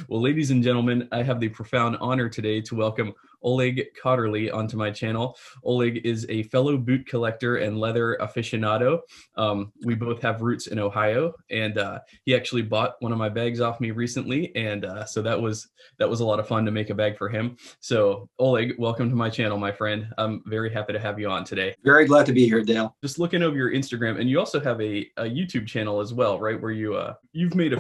Well, ladies and gentlemen, I have the profound honor today to welcome Oleg Kaderly onto my channel. Oleg is a fellow boot collector and leather aficionado. We both have roots in Ohio, and he actually bought one of my bags off me recently, and so that was a lot of fun to make a bag for him. So, Oleg, welcome to my channel, my friend. I'm very happy to have you on today. Very glad to be here, Dale. Just looking over your Instagram, and you also have a YouTube channel as well, right? Where you've made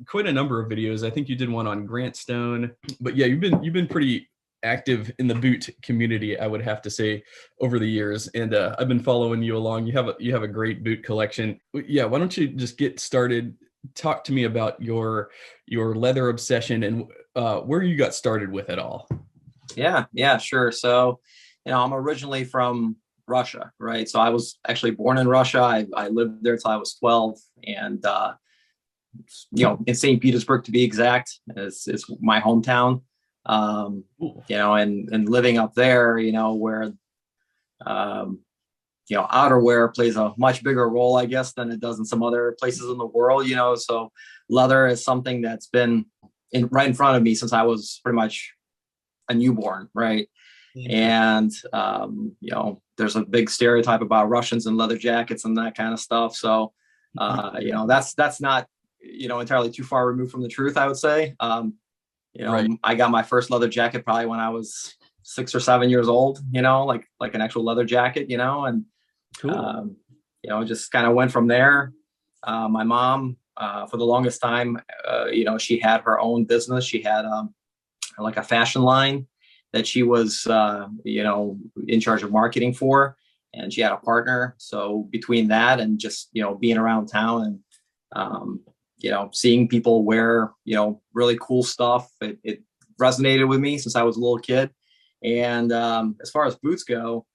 quite a number of videos. I think you did one on Grant Stone, but yeah, you've been pretty active in the boot community, I would have to say, over the years. And I've been following you along. You have a great boot collection. Yeah, why don't you just get started? Talk to me about your leather obsession and where you got started with it all. Yeah, sure. So, I'm originally from Russia, right? So I was actually born in Russia. I lived there till I was 12, and in St. Petersburg, to be exact, is my hometown. And living up there, where outerwear plays a much bigger role, I guess, than it does in some other places in the world. So leather is something that's been right in front of me since I was pretty much a newborn, right? And there's a big stereotype about Russians and leather jackets and that kind of stuff. So that's not entirely too far removed from the truth, I would say. Right. I got my first leather jacket probably when I was 6 or 7 years old, like an actual leather jacket, and Cool. Just kind of went from there. My mom, for the longest time, she had her own business. She had like a fashion line that she was, in charge of marketing for, and she had a partner. So between that and just, being around town and, seeing people wear, really cool stuff, it resonated with me since I was a little kid. And as far as boots go,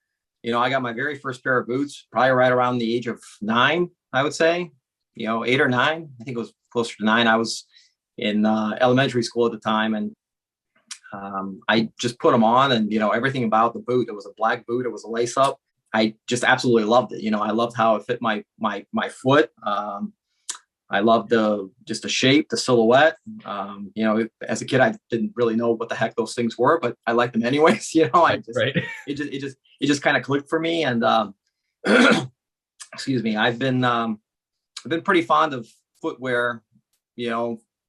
I got my very first pair of boots probably right around the age of 9, I would say, 8 or 9. I think it was closer to 9. I was in elementary school at the time, and I just put them on, and everything about the boot. It was a black boot. It was a lace up. I just absolutely loved it. I loved how it fit my foot. I loved the shape, the silhouette. As a kid, I didn't really know what the heck those things were, but I liked them anyways. Right. It just kind of clicked for me. And excuse me, I've been pretty fond of footwear,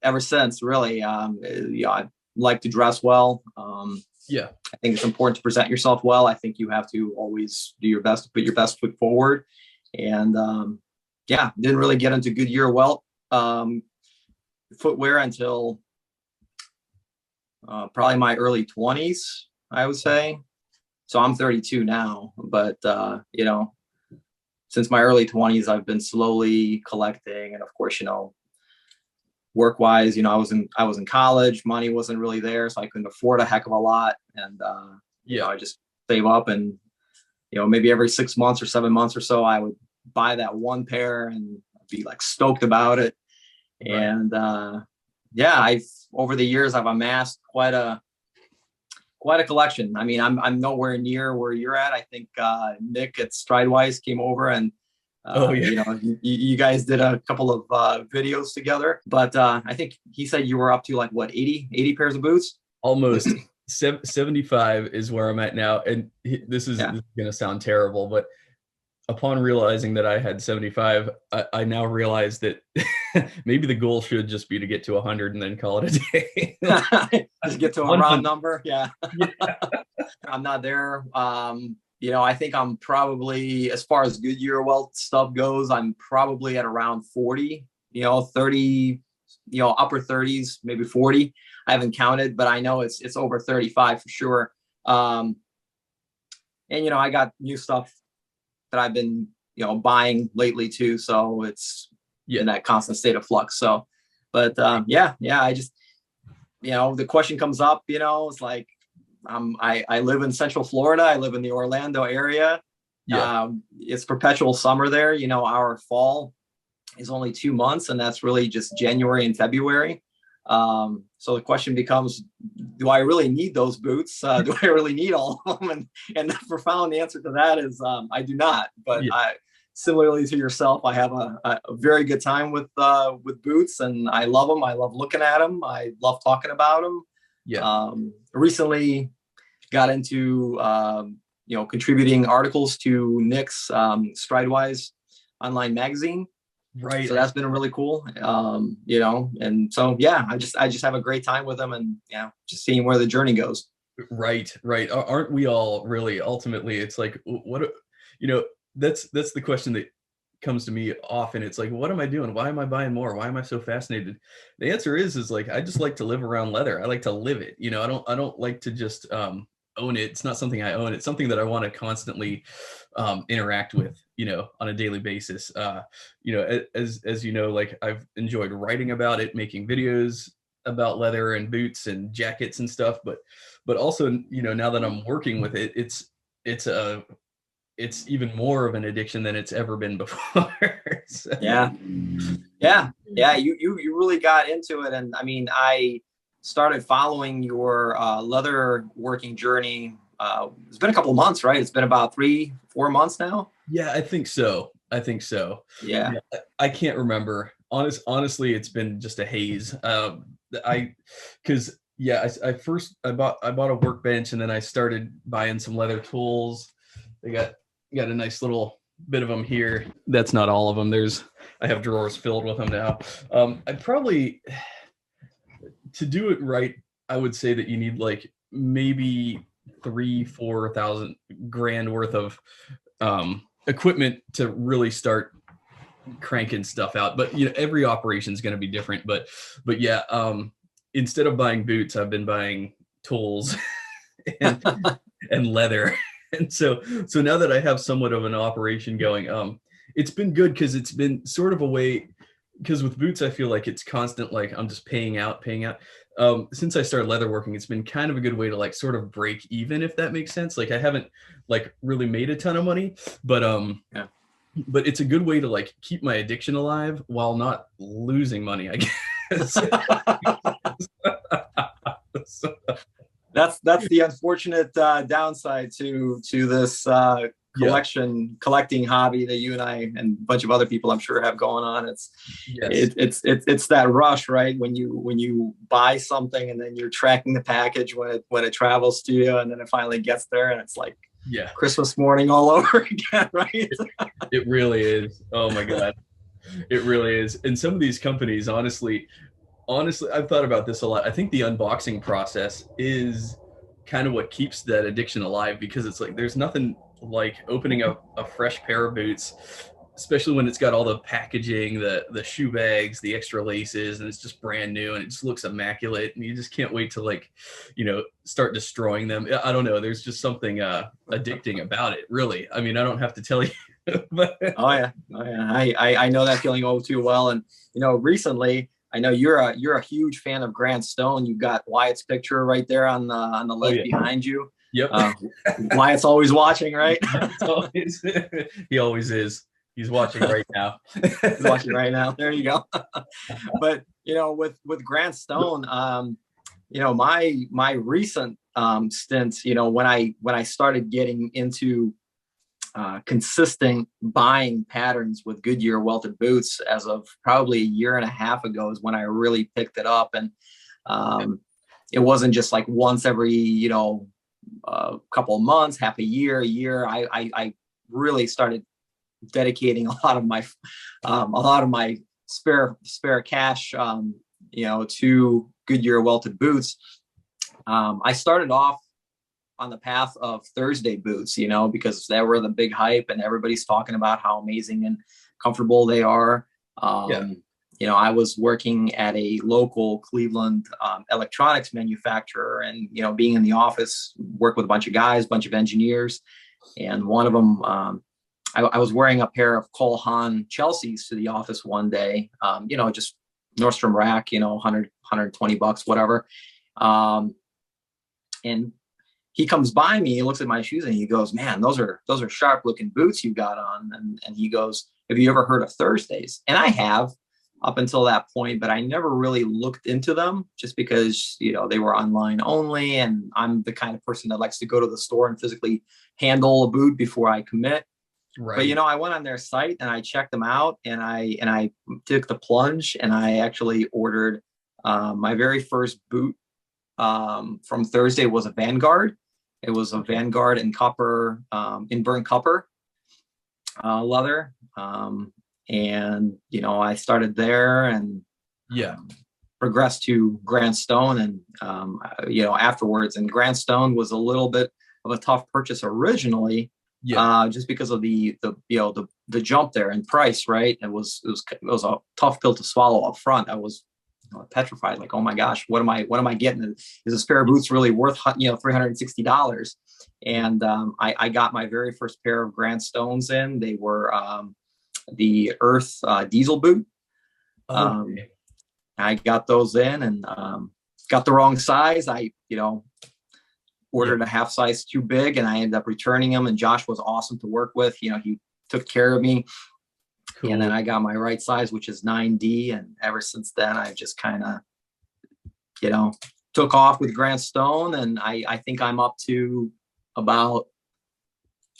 ever since. Really, I like to dress well. Yeah, I think it's important to present yourself well. I think you have to always do your best to put your best foot forward. And didn't really get into Goodyear Welt footwear until probably my early 20s, I would say. So I'm 32 now, but since my early 20s, I've been slowly collecting. And of course, work-wise, I was in college. Money wasn't really there, so I couldn't afford a heck of a lot. And I just save up, and maybe every 6 months or 7 months or so, I would buy that one pair and be like stoked about it. Right. And I've over the years I've amassed quite a collection. I mean, I'm nowhere near where you're at. I think Nick at Stridewise came over, and you guys did a couple of videos together. But I think he said you were up to like what, 80 pairs of boots? Almost. 75 is where I'm at now. And this is going to sound terrible, but upon realizing that I had 75, I now realize that maybe the goal should just be to get to 100 and then call it a day. Just get to a round number. Yeah. I'm not there. I think I'm probably, as far as Goodyear Welt stuff goes, I'm probably at around 40, 30, upper 30s, maybe 40. I haven't counted, but I know it's over 35 for sure. And I got new stuff that I've been, buying lately too. So it's in that constant state of flux. So, but I just, the question comes up, it's like, I live in Central Florida. I live in the Orlando area. Yeah. It's perpetual summer there. Our fall is only 2 months, and that's really just January and February. So the question becomes, do I really need those boots? Do I really need all of them? And the profound answer to that is, I do not. But similarly to yourself, I have a very good time with boots, and I love them. I love looking at them. I love talking about them. Yeah. Recently got into contributing articles to Nick's Stridewise online magazine. Right. So that's been really cool. And so yeah, I just have a great time with them, and just seeing where the journey goes. Right. Aren't we all really? Ultimately, it's like, what, that's the question that comes to me often. It's like, what am I doing? Why am I buying more? Why am I so fascinated? The answer is like, I just like to live around leather. I like to live it. I don't like to just own it. It's not something I own. It's something that I want to constantly interact with, on a daily basis. As you know, like I've enjoyed writing about it, making videos about leather and boots and jackets and stuff, but also, now that I'm working with it, it's even more of an addiction than it's ever been before. So. Yeah. You really got into it, and I mean, I started following your leather working journey. It's been a couple of months, right? It's been about 3-4 months now. Yeah, I think so. Yeah, I can't remember. Honestly, it's been just a haze. I bought a workbench, and then I started buying some leather tools. They got a nice little bit of them here. That's not all of them. I have drawers filled with them now. I probably, to do it right, I would say that you need like maybe 3,000-4,000 grand worth of equipment to really start cranking stuff out. But every operation is going to be different. But yeah, instead of buying boots, I've been buying tools and leather. And so now that I have somewhat of an operation going, it's been good because it's been sort of a way, because with boots, I feel like it's constant, like I'm just paying out. Since I started leatherworking, it's been kind of a good way to like sort of break even, if that makes sense. Like I haven't like really made a ton of money, but but it's a good way to like keep my addiction alive while not losing money, I guess. That's the unfortunate downside to this collecting hobby that you and I and a bunch of other people I'm sure have going on. It's that rush, right? When you buy something and then you're tracking the package when it travels to you, and then it finally gets there, and it's like Christmas morning all over again, right? It really is. Oh my God. It really is. And some of these companies, honestly, I've thought about this a lot. I think the unboxing process is kind of what keeps that addiction alive, because it's like there's nothing like opening up a fresh pair of boots, especially when it's got all the packaging, the shoe bags, the extra laces, and it's just brand new and it just looks immaculate, and you just can't wait to like, start destroying them. I don't know. There's just something addicting about it, really. I mean, I don't have to tell you. But Oh yeah. I know that feeling all too well. And recently, I know you're a huge fan of Grant Stone. You've got Wyatt's picture right there on the left behind you. Yep. Wyatt's always watching, right? He always is. He's watching right now. He's watching right now. There you go. But with Grant Stone, my recent stints, when I started getting into consistent buying patterns with Goodyear welted boots as of probably a year and a half ago is when I really picked it up. And it wasn't just like once every couple of months, half a year. I really started dedicating a lot of my spare cash to Goodyear welted boots. I started off on the path of Thursday boots, because they were the big hype and everybody's talking about how amazing and comfortable they are. I was working at a local Cleveland electronics manufacturer, and, being in the office, work with a bunch of guys, bunch of engineers. And one of them, I was wearing a pair of Cole Haan Chelseas to the office one day, just Nordstrom rack, $120, whatever. And he comes by me, he looks at my shoes and he goes, "Man, those are sharp looking boots you got on." And he goes, "Have you ever heard of Thursdays?" And I have up until that point, but I never really looked into them just because, they were online only. And I'm the kind of person that likes to go to the store and physically handle a boot before I commit. But Right. I went on their site and I checked them out, and I took the plunge, and I actually ordered my very first boot from Thursday was a Vanguard. It was a Okay. Vanguard in copper, in burnt copper leather. And I started there and Yeah. progressed to Grant Stone, and afterwards. And Grant Stone was a little bit of a tough purchase originally, Yeah. just because of the jump there in price. Right, it was a tough pill to swallow up front. I was petrified, like, oh my gosh, what am I getting? Is this pair of boots really worth $360? And I got my very first pair of Grant Stones in. They were the Earth diesel boot. Um, Okay. I got those in, and got the wrong size. I Yeah. ordered a half size too big, and I ended up returning them. And Josh was awesome to work with. He took care of me. And then Cool. I got my right size, which is 9D. And ever since then, I've just kind of, took off with Grant Stone. And I think I'm up to about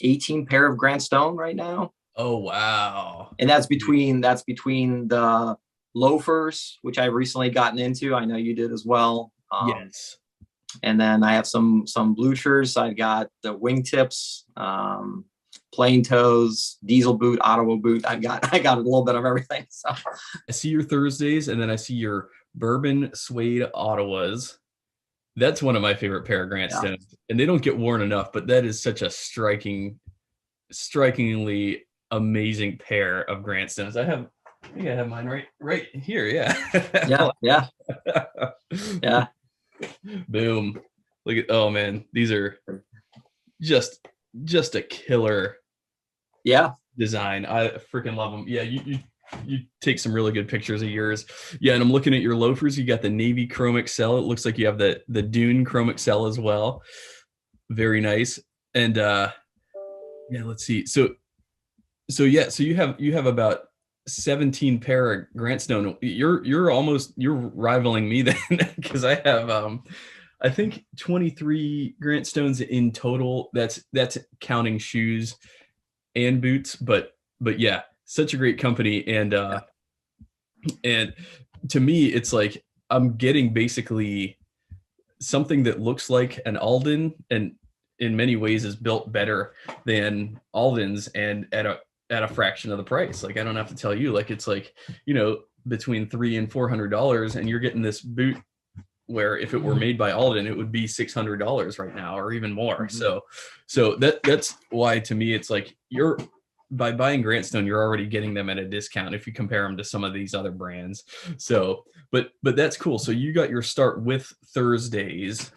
18 pair of Grant Stone right now. Oh, wow. And that's between the loafers, which I've recently gotten into. I know you did as well. Yes. And then I have some bluchers. I've got the wingtips, plain toes, diesel boot, Ottawa boot. I got a little bit of everything. So I see your Thursdays, and then I see your bourbon suede Ottawas. That's one of my favorite pair of Grant yeah, Stones, and they don't get worn enough, but that is such a strikingly amazing pair of Grant Stones. I think I have mine right here. Yeah. yeah, yeah. Boom. Look at, oh man, these are just a killer Yeah. design. I freaking love them. Yeah, you take some really good pictures of yours. Yeah, and I'm looking at your loafers. You got the navy chrome excel. It looks like you have the Dune chrome excel as well. Very nice. And yeah, let's see. So you have about 17 pair of Grant Stone. You're rivaling me then, because I have I think 23 Grant Stones in total. That's counting shoes and boots, but yeah, such a great company. And to me, it's like I'm getting basically something that looks like an Alden, and in many ways is built better than Alden's, and at a fraction of the price. Like, I don't have to tell you, like, it's like, between $300 and $400, and you're getting this boot where if it were made by Alden, it would be $600 right now, or even more. Mm-hmm. So that's why, to me, it's like, by buying Grant Stone, you're already getting them at a discount if you compare them to some of these other brands. So, but that's cool. So you got your start with Thursdays.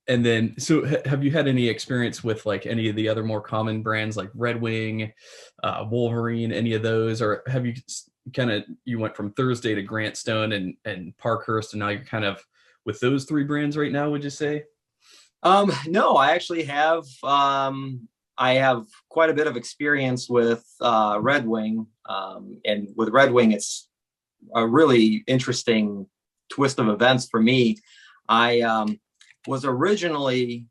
And then, so have you had any experience with like any of the other more common brands like Red Wing, Wolverine, any of those? Or have you you went from Thursday to Grant Stone and Parkhurst, and now you're kind of with those three brands right now, would you say? No, I actually have. I have quite a bit of experience with Red Wing, and with Red Wing, it's a really interesting twist of events for me. I was originally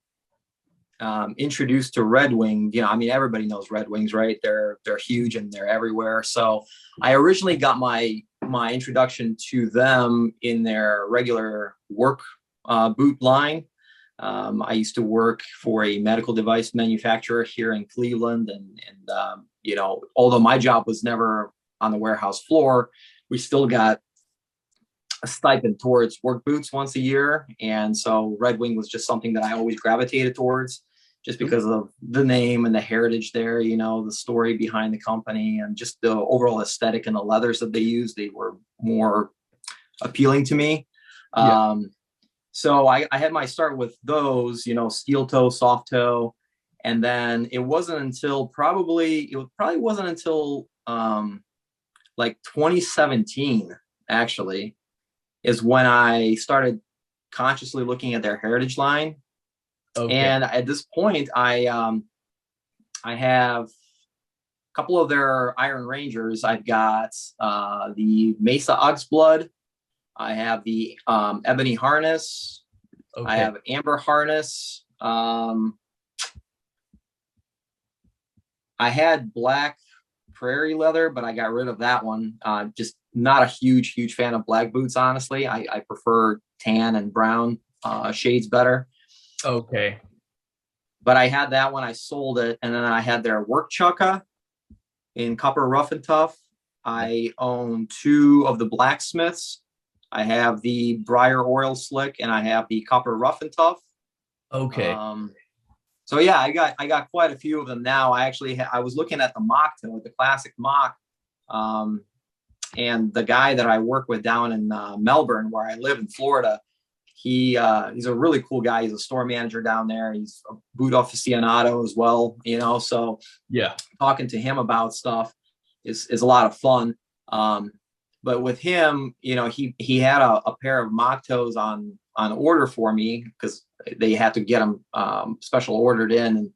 introduced to Red Wing. I mean, everybody knows Red Wings, right? They're huge and they're everywhere. So I originally got my introduction to them in their regular work boot line. I used to work for a medical device manufacturer here in Cleveland, and although my job was never on the warehouse floor, we still got a stipend towards work boots once a year. And so Red Wing was just something that I always gravitated towards, just because of the name and the heritage there, the story behind the company, and just the overall aesthetic and the leathers that they use. They were more appealing to me. Yeah. So I had my start with those, steel toe, soft toe. And then it probably wasn't until like 2017, actually, is when I started consciously looking at their heritage line. Okay. And at this point, I have a couple of their Iron Rangers. I've got the Mesa Oxblood. I have the Ebony Harness. Okay. I have Amber Harness. I I had black prairie leather, but I got rid of that one. Just not a huge fan of black boots, honestly. I prefer tan and brown shades better. Okay. But I had that one. I sold it, and then I had their work chukka in copper rough and tough. I own 2 of the blacksmiths. I have the Briar Oil Slick, and I have the copper rough and tough. Okay. So yeah, I got quite a few of them now. I was looking at the mock toe, the classic mock, and the guy that I work with down in Melbourne, where I live in Florida, he's a really cool guy. He's a store manager down there. He's a boot aficionado as well, you know. So yeah, talking to him about stuff is a lot of fun. But with him, you know, he had a pair of mock toes on order for me because they had to get them special ordered in, and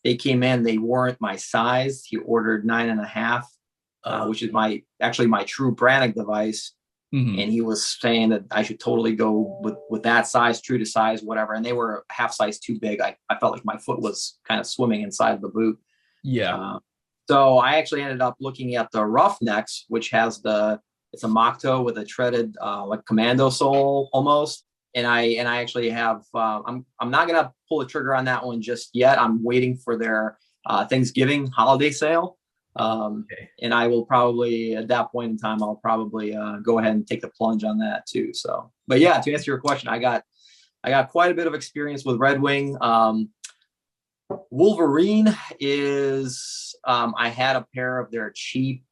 they came in. They weren't my size. He ordered 9.5, which is my true Brannock device. Mm-hmm. And he was saying that I should totally go with that size, true to size, whatever. And they were half size too big. I felt like my foot was kind of swimming inside the boot. Yeah. So I actually ended up looking at the Roughnecks, which has it's a mock toe with a treaded like commando sole almost. And I actually have I'm not gonna pull the trigger on that one just yet. I'm waiting for their Thanksgiving holiday sale. Okay. And I will probably at that point in time, I'll probably go ahead and take the plunge on that too. So, but yeah, to answer your question, I got quite a bit of experience with Red Wing. Wolverine is I had a pair of their cheap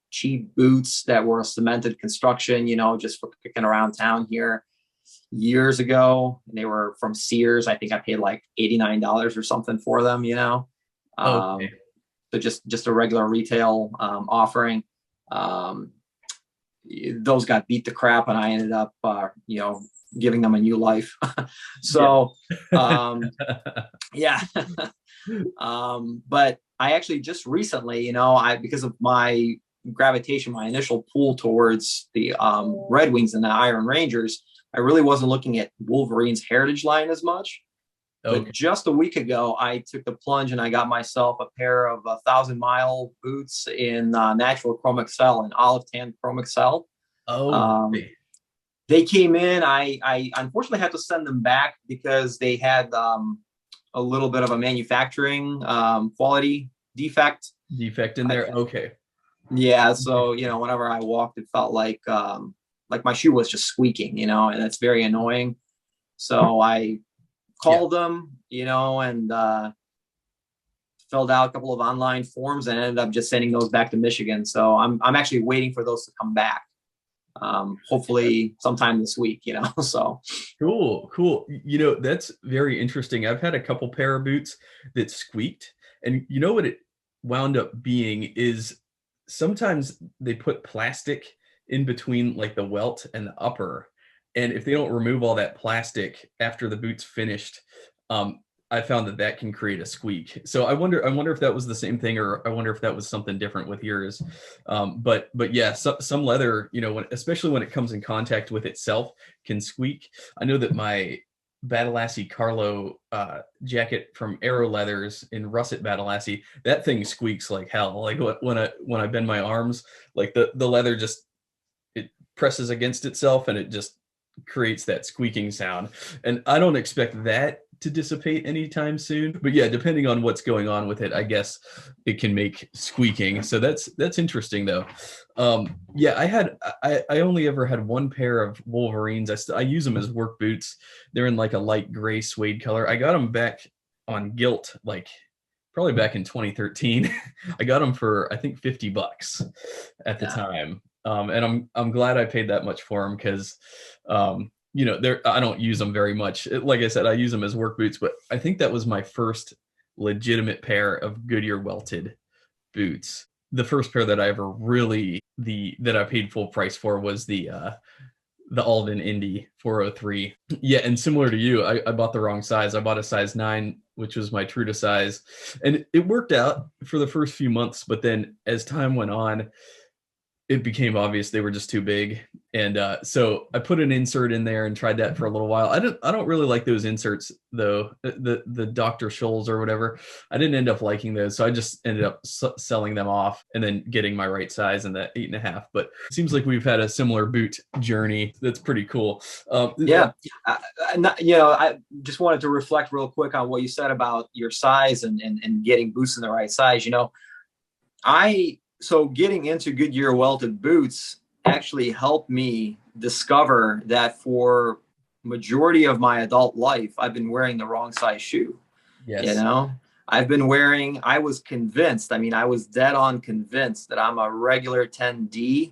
boots that were cemented construction, you know, just for kicking around town here years ago. And they were from Sears. I think I paid like $89 or something for them, you know. Okay. So just a regular retail offering. Those got beat to crap, and I ended up, you know, giving them a new life. So, yeah. But I actually just recently, you know, because of my gravitation, my initial pull towards the Red Wings and the Iron Rangers, I really wasn't looking at Wolverine's heritage line as much. Okay. But just a week ago, I took the plunge and I got myself a pair of 1,000-mile boots in natural chrome excel and olive tan chrome excel. They came in. I unfortunately had to send them back because they had a little bit of a manufacturing quality defect in there. Okay. Yeah. So, you know, whenever I walked, it felt like my shoe was just squeaking, you know, and it's very annoying. So I called them, you know, and filled out a couple of online forms and ended up just sending those back to Michigan. So I'm actually waiting for those to come back. Hopefully sometime this week, you know. So cool. You know, that's very interesting. I've had a couple pair of boots that squeaked, and you know what it wound up being is sometimes they put plastic in between like the welt and the upper. And if they don't remove all that plastic after the boot's finished, I found that can create a squeak. So I wonder if that was the same thing, or I wonder if that was something different with yours. But yeah, some leather, you know, especially when it comes in contact with itself, can squeak. I know that my Badalassi Carlo jacket from Aero Leathers in Russet Badalassi, that thing squeaks like hell. Like when I bend my arms, like the leather just, it presses against itself and it just creates that squeaking sound. And I don't expect that to dissipate anytime soon, but yeah, depending on what's going on with it, I guess it can make squeaking. So that's interesting though. Yeah, I only ever had one pair of Wolverines. I use them as work boots. They're in like a light gray suede color. I got them back on Gilt, like probably back in 2013. I got them for I think $50 at the time. And I'm glad I paid that much for them because, you know, I don't use them very much. Like I said, I use them as work boots, but I think that was my first legitimate pair of Goodyear welted boots. The first pair that I ever really, that I paid full price for was the Alden Indy 403. Yeah, and similar to you, I bought the wrong size. I bought a size 9, which was my true to size. And it worked out for the first few months, but then as time went on, it became obvious they were just too big. And so I put an insert in there and tried that for a little while. I don't really like those inserts though. The Dr. Scholl's or whatever. I didn't end up liking those. So I just ended up selling them off and then getting my right size in that 8.5. But it seems like we've had a similar boot journey. That's pretty cool. Yeah. I just wanted to reflect real quick on what you said about your size and getting boots in the right size. So getting into Goodyear welted boots actually helped me discover that for majority of my adult life, I've been wearing the wrong size shoe. Yes. I was convinced, I was dead on convinced that I'm a regular 10D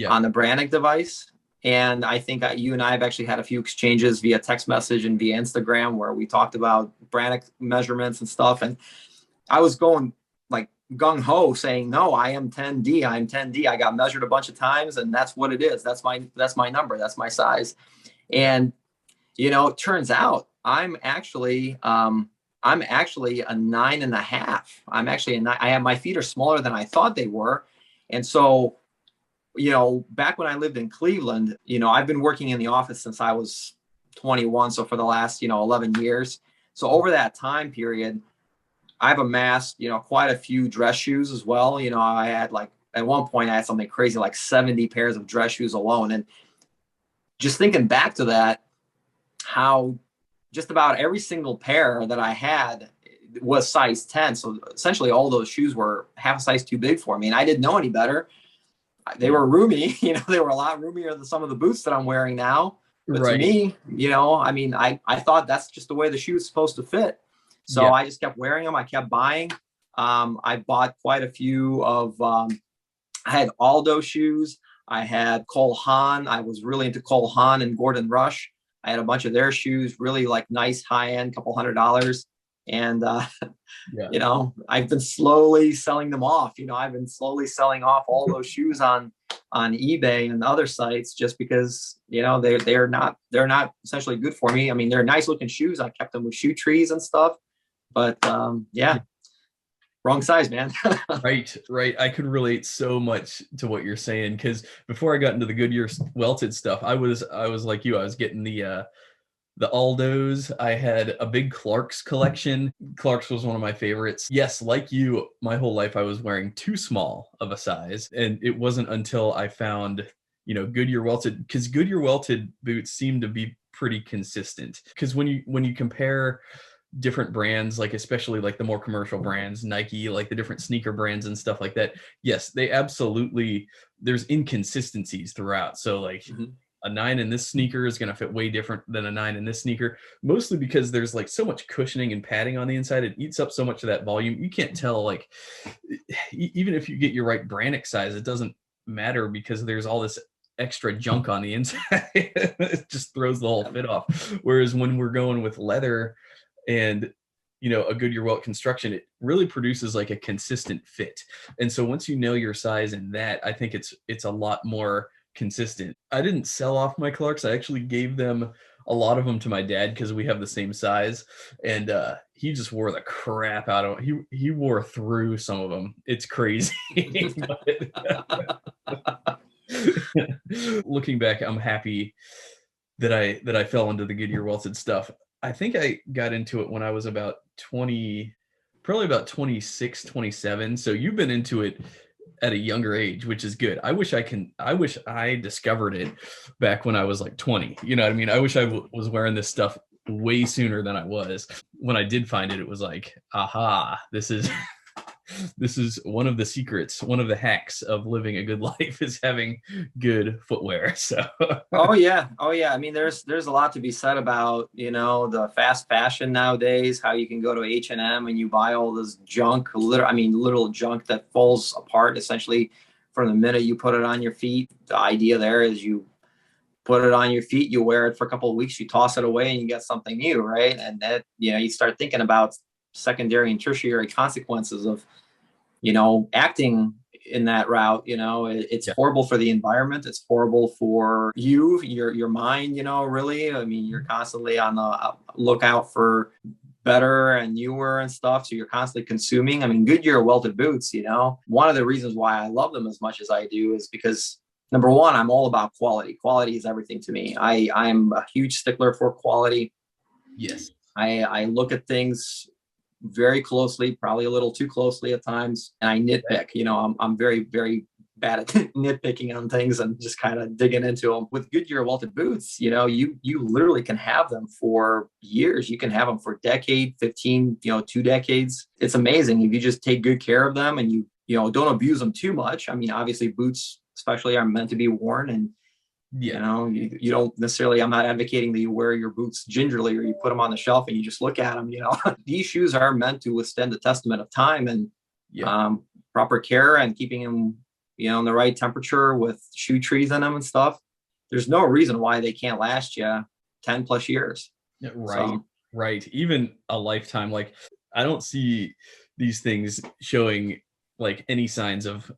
on the Brannick device. And I think you and I have actually had a few exchanges via text message and via Instagram where we talked about Brannick measurements and stuff. And I was going like gung-ho saying, no, I am 10D. I'm 10D. I got measured a bunch of times and that's what it is. That's my number. That's my size. And, it turns out I'm actually a 9.5. I'm actually a 9. My feet are smaller than I thought they were. And so, back when I lived in Cleveland, I've been working in the office since I was 21. So for the last, 11 years. So over that time period, I've amassed, quite a few dress shoes as well. I had at one point I had something crazy, like 70 pairs of dress shoes alone. And just thinking back to that, how just about every single pair that I had was size 10. So essentially all those shoes were half a size too big for me. And I didn't know any better. They were roomy, they were a lot roomier than some of the boots that I'm wearing now. But to me, I thought that's just the way the shoe is supposed to fit. So I just kept wearing them. I kept buying. I bought quite a few of, I had Aldo shoes. I had Cole Haan. I was really into Cole Haan and Gordon Rush. I had a bunch of their shoes, really like nice high end, couple $100. And, I've been slowly selling them off. I've been slowly selling off all those shoes on eBay and other sites just because, they're not essentially good for me. They're nice looking shoes. I kept them with shoe trees and stuff, but wrong size, man. Right. I could relate so much to what you're saying because before I got into the Goodyear welted stuff, I was like you. I was getting the Aldos. I had a big Clark's collection. Clark's was one of my favorites. Yes, like you, my whole life I was wearing too small of a size, and it wasn't until I found Goodyear welted, because Goodyear welted boots seem to be pretty consistent. Because when you compare different brands, like especially like the more commercial brands, Nike, like the different sneaker brands and stuff like that, yes, they absolutely, there's inconsistencies throughout. So like a 9 in this sneaker is going to fit way different than a 9 in this sneaker, mostly because there's like so much cushioning and padding on the inside. It eats up so much of that volume. You can't tell, like, even if you get your right Brannick size, it doesn't matter because there's all this extra junk on the inside. It just throws the whole fit off. Whereas when we're going with leather and a Goodyear welt construction, it really produces like a consistent fit. And so once you know your size in that, I think it's a lot more consistent. I didn't sell off my Clarks. I actually gave them, a lot of them, to my dad because we have the same size, and he just wore the crap out of them. He wore through some of them. It's crazy. Looking back, I'm happy that I fell into the Goodyear welted stuff. I think I got into it when I was about 20, probably about 26, 27. So you've been into it at a younger age, which is good. I wish I discovered it back when I was like 20. You know what I mean? I wish I was wearing this stuff way sooner than I was. When I did find it, it was like, aha, this is one of the secrets, one of the hacks of living a good life is having good footwear. So oh yeah. There's a lot to be said about the fast fashion nowadays, how you can go to H&M and you buy all this junk, literal junk that falls apart essentially from the minute you put it on your feet. The idea there is you put it on your feet, you wear it for a couple of weeks, you toss it away and you get something new, right? And that you start thinking about secondary and tertiary consequences of acting in that route. It's horrible for the environment. It's horrible for your mind, really. You're constantly on the lookout for better and newer and stuff. So you're constantly consuming. I mean, Goodyear welted boots, you know, one of the reasons why I love them as much as I do is because number one, I'm all about quality. Quality is everything to me. I'm a huge stickler for quality. Yes. I look at things very closely, probably a little too closely at times. And I nitpick, you know, I'm very, very bad at nitpicking on things and just kind of digging into them. With Goodyear welted boots, you know, you literally can have them for years. You can have them for a decade, 15, you know, 2 decades. It's amazing if you just take good care of them and you know, don't abuse them too much. I mean, obviously boots especially are meant to be worn, and you know, you don't necessarily, I'm not advocating that you wear your boots gingerly or you put them on the shelf and you just look at them, you know. These shoes are meant to withstand the testament of time, and proper care and keeping them, you know, in the right temperature with shoe trees in them and stuff. There's no reason why they can't last you 10 plus years. Right. So. Right. Even a lifetime. Like, I don't see these things showing like any signs of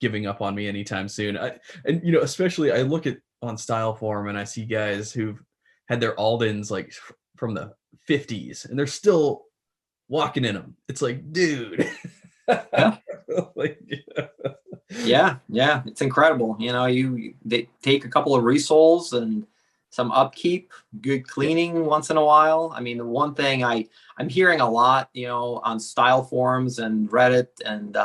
giving up on me anytime soon. And you know, especially I look at on Style Forum and I see guys who've had their Aldens like from the 50s and they're still walking in them. It's like, dude. Yeah. Like, yeah, it's incredible. You know, they take a couple of resoles and some upkeep, good cleaning once in a while. I mean, the one thing I'm hearing a lot, you know, on Style Forums and Reddit and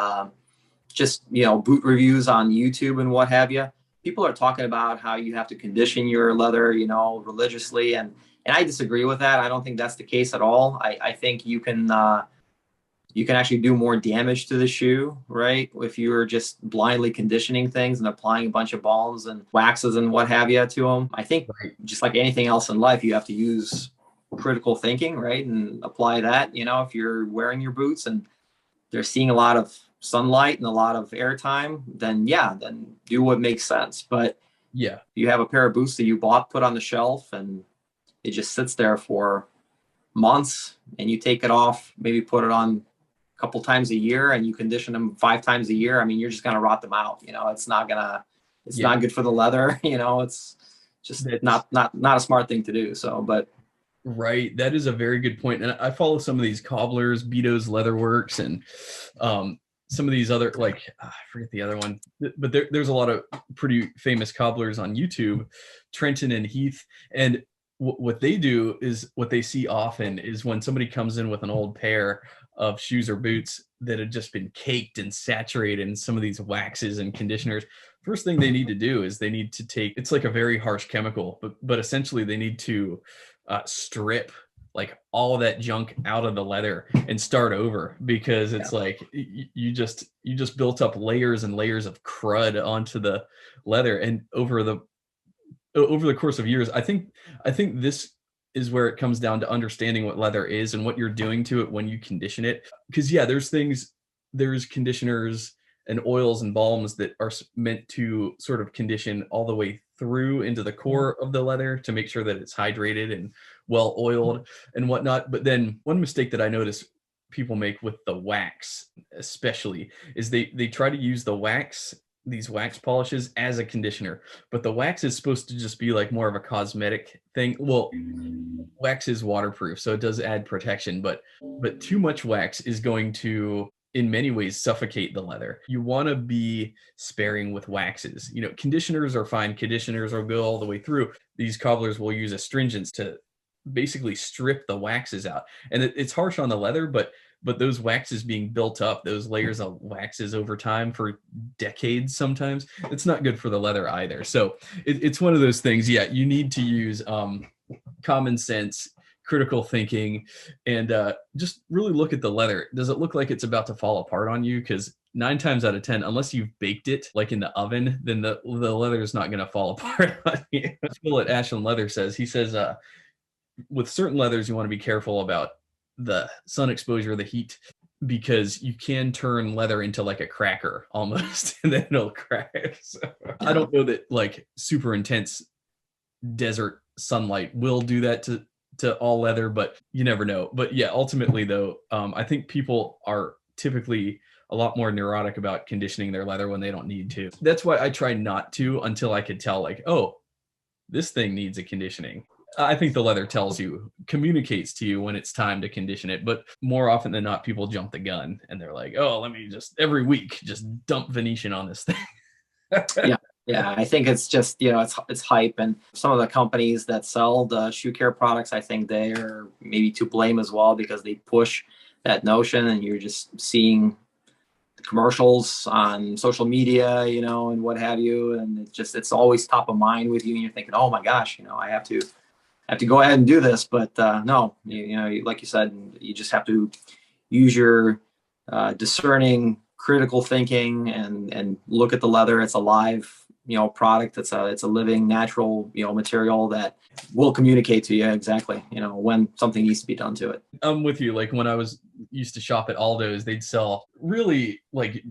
just, you know, boot reviews on YouTube and what have you. People are talking about how you have to condition your leather, you know, religiously. And I disagree with that. I don't think that's the case at all. I think you can actually do more damage to the shoe, right? If you're just blindly conditioning things and applying a bunch of balms and waxes and what have you to them. I think just like anything else in life, you have to use critical thinking, right? And apply that, you know, if you're wearing your boots and they're seeing a lot of sunlight and a lot of airtime, then do what makes sense. But if you have a pair of boots that you bought, put on the shelf, and it just sits there for months, and you take it off, maybe put it on a couple times a year, and you condition them 5 times a year, I mean, you're just going to rot them out. You know, it's not good for the leather. You know, it's just not a smart thing to do. So, but. Right. That is a very good point. And I follow some of these cobblers, Beato's Leatherworks, and some of these other, like, I forget the other one, but there's a lot of pretty famous cobblers on YouTube, Trenton and Heath. And what they do is, what they see often is when somebody comes in with an old pair of shoes or boots that had just been caked and saturated in some of these waxes and conditioners. First thing they need to do is they need to take, it's like a very harsh chemical, but essentially they need to strip like all of that junk out of the leather and start over, because it's like you just built up layers and layers of crud onto the leather, and over the course of years, I think this is where it comes down to understanding what leather is and what you're doing to it when you condition it. Because there's conditioners and oils and balms that are meant to sort of condition all the way through into the core of the leather to make sure that it's hydrated and well oiled and whatnot. But then one mistake that I notice people make with the wax especially is they try to use these wax polishes as a conditioner, but the wax is supposed to just be like more of a cosmetic thing. Well, wax is waterproof, so it does add protection, but too much wax is going to, in many ways, suffocate the leather. You want to be sparing with waxes. You know, conditioners are fine. Conditioners will go all the way through. These cobblers will use astringents to basically strip the waxes out. And it's harsh on the leather, but those waxes being built up, those layers of waxes over time for decades sometimes, it's not good for the leather either. So it's one of those things. Yeah, you need to use common sense, critical thinking, and just really look at the leather. Does it look like it's about to fall apart on you? Because 9 times out of 10, unless you've baked it like in the oven, then the leather is not going to fall apart on you. Phil at Ashland Leather says, he says, with certain leathers, you want to be careful about the sun exposure, the heat, because you can turn leather into like a cracker almost, and then it'll crack. So, I don't know that like super intense desert sunlight will do that to all leather, but you never know. But yeah, ultimately though, I think people are typically a lot more neurotic about conditioning their leather when they don't need to. That's why I try not to until I could tell, like, oh, this thing needs a conditioning. I think the leather tells you communicates to you when it's time to condition it. But more often than not, people jump the gun and they're like, oh, let me just every week just dump Venetian on this thing. Yeah, I think it's just, it's hype. And some of the companies that sell the shoe care products, I think they are maybe to blame as well, because they push that notion, and you're just seeing commercials on social media, and what have you. And it's always top of mind with you. And you're thinking, oh my gosh, I have to go ahead and do this. But no, like you said, you just have to use your discerning, critical thinking and look at the leather. It's a live product. It's a living, natural material that will communicate to you exactly when something needs to be done to it. I'm with you. Like when I used to shop at Aldo's, they'd sell really like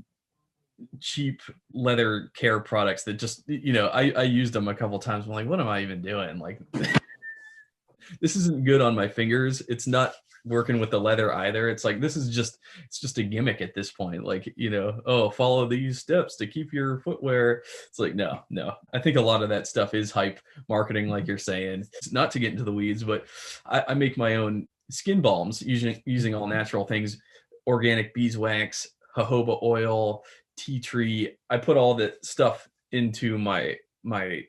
cheap leather care products that just I used them a couple times. I'm like, what am I even doing? Like this isn't good on my fingers. It's not working with the leather either. It's like, it's just a gimmick at this point. Like, oh, follow these steps to keep your footwear. It's like, no. I think a lot of that stuff is hype marketing, like you're saying. It's not to get into the weeds, but I make my own skin balms using all natural things, organic beeswax, jojoba oil, tea tree. I put all that stuff into my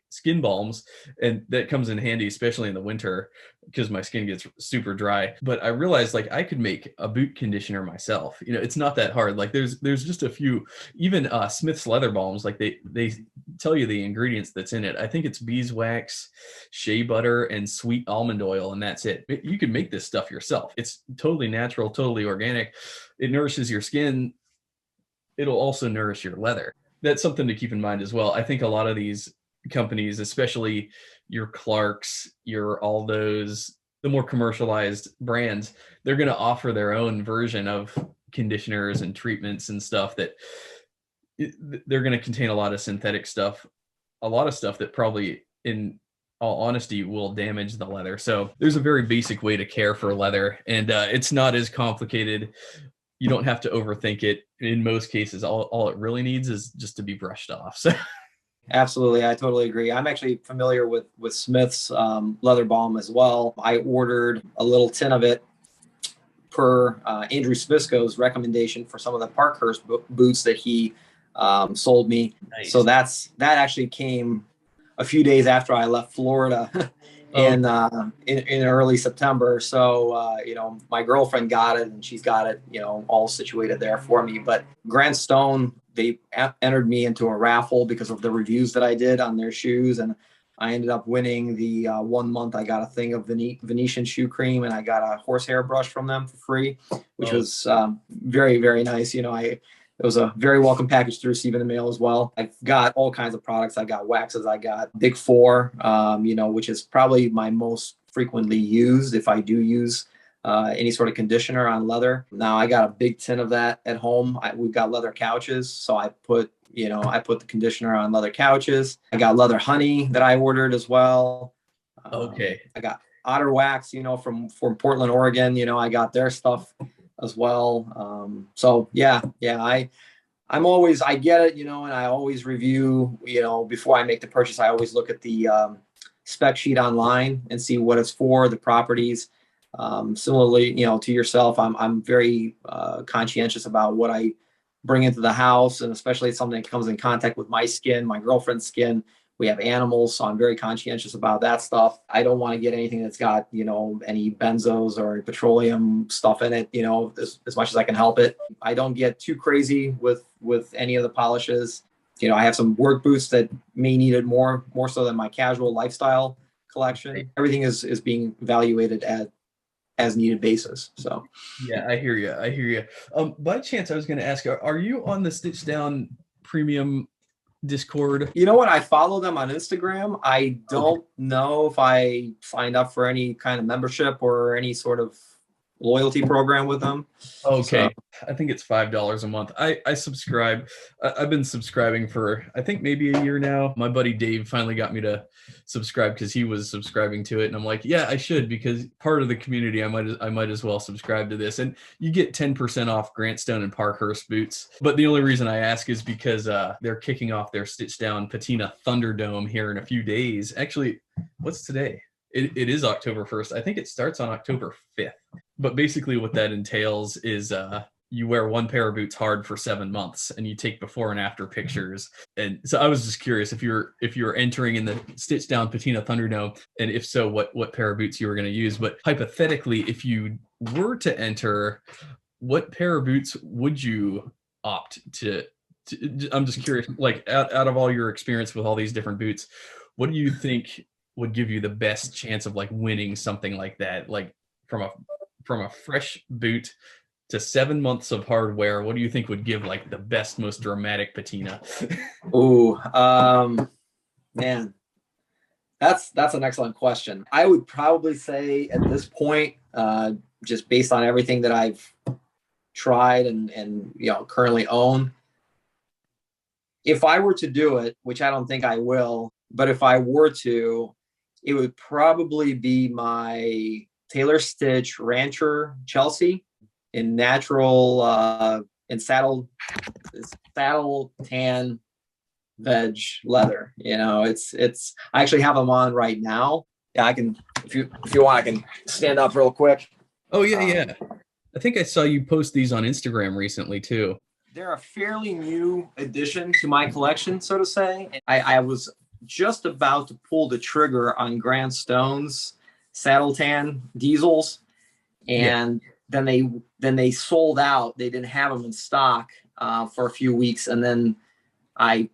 skin balms, and that comes in handy, especially in the winter, because my skin gets super dry. But I realized like I could make a boot conditioner myself. It's not that hard. Like there's just a few, even Smith's leather balms, like they tell you the ingredients that's in it. I think it's beeswax, shea butter, and sweet almond oil, and that's it. You can make this stuff yourself. It's totally natural, totally organic. It nourishes your skin. It'll also nourish your leather. That's something to keep in mind as well. I think a lot of these companies, especially your Clarks, your Aldos, the more commercialized brands, they're going to offer their own version of conditioners and treatments and stuff that they're going to contain a lot of synthetic stuff, a lot of stuff that probably, in all honesty, will damage the leather. So there's a very basic way to care for leather, and it's not as complicated. You don't have to overthink it. In most cases, all it really needs is just to be brushed off. So absolutely, I totally agree. I'm actually familiar with Smith's leather balm as well. I ordered a little tin of it per Andrew Spisco's recommendation for some of the Parkhurst boots that he sold me. Nice. So that actually came a few days after I left Florida in early September. So my girlfriend got it, and she's got it all situated there for me. But Grant Stone, they entered me into a raffle because of the reviews that I did on their shoes, and I ended up winning the 1 month. I got a thing of Venetian shoe cream, and I got a horsehair brush from them for free, which was very, very nice. It was a very welcome package to receive in the mail as well. I've got all kinds of products. I got waxes. I got Big Four, which is probably my most frequently used if I do use any sort of conditioner on leather. Now I got a big tin of that at home. We've got leather couches, so I put the conditioner on leather couches. I got leather honey that I ordered as well. Okay. I got otter wax, from Portland, Oregon. I got their stuff as well. So yeah, I get it, and I always review, before I make the purchase. I always look at the spec sheet online and see what it's for, the properties. Similarly, to yourself, I'm very conscientious about what I bring into the house, and especially if something that comes in contact with my skin, my girlfriend's skin. We have animals, so I'm very conscientious about that stuff. I don't want to get anything that's got, any benzos or petroleum stuff in it, as much as I can help it. I don't get too crazy with any of the polishes. I have some work boots that may need it more so than my casual lifestyle collection. Everything is being evaluated at as needed basis. So yeah, I hear you. By chance, I was going to ask, are you on the Stitch Down Premium Discord? You know what? I follow them on Instagram. I don't know if I signed up for any kind of membership or any sort of loyalty program with them. Okay. So I think it's $5 a month. I subscribe. I've been subscribing for, I think, maybe a year now. My buddy Dave finally got me to subscribe because he was subscribing to it, and I'm like, yeah, I should, because part of the community, I might as well subscribe to this. And you get 10% off Grant Stone and Parkhurst boots. But the only reason I ask is because they're kicking off their Stitch Down Patina Thunderdome here in a few days. Actually, what's today? It is October 1st. I think it starts on October 5th. But basically what that entails is you wear one pair of boots hard for 7 months and you take before and after pictures. And so I was just curious if you're entering in the Stitch Down Patina Thunderdome, and if so, what pair of boots you were going to use. But hypothetically, if you were to enter, what pair of boots would you opt to I'm just curious, like out of all your experience with all these different boots, what do you think would give you the best chance of like winning something like that? Like from a fresh boot to 7 months of hardware, what do you think would give like the best, most dramatic patina? Ooh, man, that's an excellent question. I would probably say at this point, just based on everything that I've tried and currently own, if I were to do it, which I don't think I will, but if I were to, it would probably be my Tailor Stitch Rancher Chelsea in natural in saddle tan veg leather. It's I actually have them on right now. Yeah, I can, if you want, I can stand up real quick. Oh yeah. I think I saw you post these on Instagram recently too. They're a fairly new addition to my collection, so to say. I was just about to pull the trigger on Grant Stone's saddle tan diesels, and then they sold out. They didn't have them in stock for a few weeks, and then I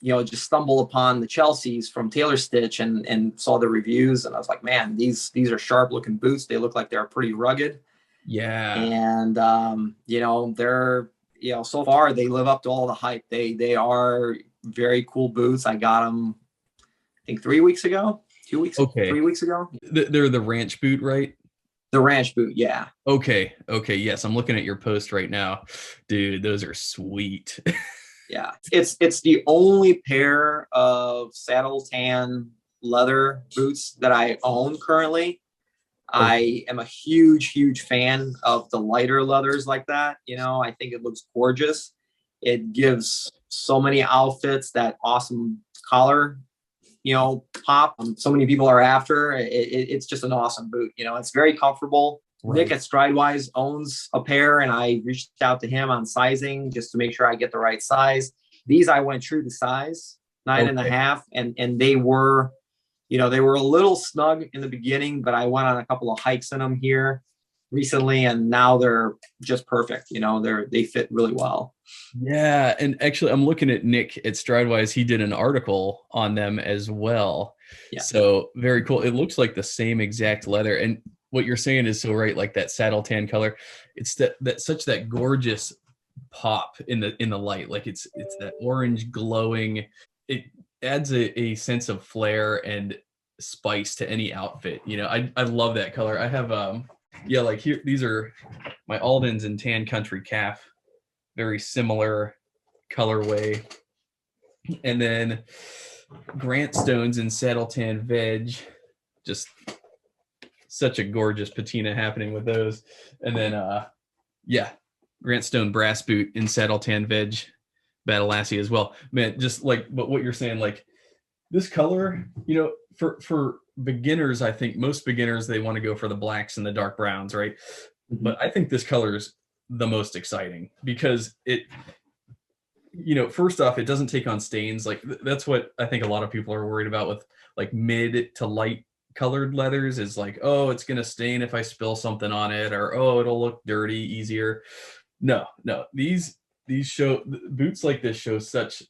just stumbled upon the Chelseas from Tailor Stitch and saw the reviews, and I was like, man, these are sharp looking boots. They look like they're pretty rugged. Yeah. And they're so far they live up to all the hype. They are very cool boots. I got them, I think 3 weeks ago, 2 weeks, okay. 3 weeks ago. They're the ranch boot, right? The ranch boot, yeah. Okay. Yes, I'm looking at your post right now, dude. Those are sweet. Yeah, it's the only pair of saddle tan leather boots that I own currently. I am a huge fan of the lighter leathers like that. I think it looks gorgeous. It gives so many outfits that awesome collar, pop. So many people are after. It's just an awesome boot. It's very comfortable. Right. Nick at Stridewise owns a pair, and I reached out to him on sizing just to make sure I get the right size. These I went true to size, 9.5, and they were. They were a little snug in the beginning, but I went on a couple of hikes in them here recently, and now they're just perfect. They fit really well. Yeah, and actually, I'm looking at Nick at Stridewise. He did an article on them as well. Yeah. So very cool. It looks like the same exact leather, and what you're saying is so right. Like that saddle tan color, it's that gorgeous pop in the light. Like it's that orange glowing. It adds a sense of flair and spice to any outfit. I love that color. I have like here, these are my Aldens in Tan Country Calf, very similar colorway, and then Grant Stones in Saddle Tan Veg, just such a gorgeous patina happening with those. And then Grant Stone Brass Boot in Saddle Tan Veg Battle Lassie as well. Man, just like, but what you're saying, like this color, for beginners, I think most beginners, they want to go for the blacks and the dark browns, right? Mm-hmm. But I think this color is the most exciting because it, first off, it doesn't take on stains. Like that's what I think a lot of people are worried about with like mid to light colored leathers is like, oh, it's going to stain if I spill something on it, or, oh, it'll look dirty easier. No, these boots like this show such